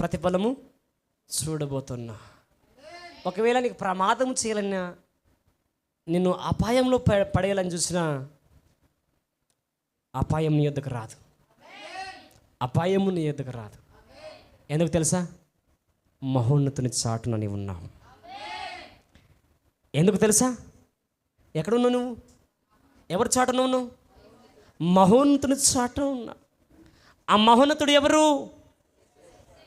[SPEAKER 3] ప్రతిఫలము చూడబోతున్నా. ఒకవేళ నీకు ప్రమాదం చేయాలన్నా, నిన్ను అపాయంలో పడేయాలని చూసినా, అపాయం నీ యొద్దకు రాదు. అపాయము నీ యొద్దకు రాదు. ఎందుకు తెలుసా? మహోన్నతుని చాటున నీవు ఉన్నావు. ఎందుకు తెలుసా? ఎక్కడున్నావు నువ్వు? ఎవరు చాటున్నావు నువ్వు? మహోన్నతుని చాటున ఉన్నా. ఆ మహోన్నతుడు ఎవరు?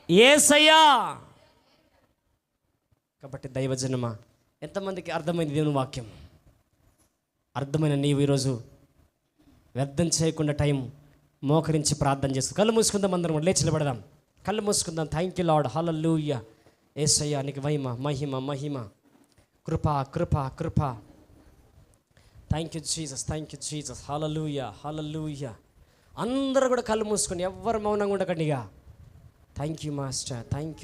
[SPEAKER 3] యేసయ్యా. కాబట్టి దైవజనమా, ఎంతమందికి అర్థమైంది దేవుని వాక్యం? అర్థమైన నీవు ఈరోజు వ్యర్థం చేయకుండా టైం మోకరించి ప్రార్థన చేస్తూ కళ్ళు మూసుకుందాం. అందరం లేచి నిలబడదాం. కళ్ళు మూసుకుందాం. Thank you Lord. హల్లెలూయా. యేసయ్యా నీకు మహిమ మహిమ మహిమ, కృప కృప కృప. Thank you Jesus, thank you Jesus. Hallelujah hallelujah. అందరూ కూడా కళ్ళు మూసుకొని, ఎవ్వరు మౌనంగా ఉండకండిగా. Thank you master, thank you.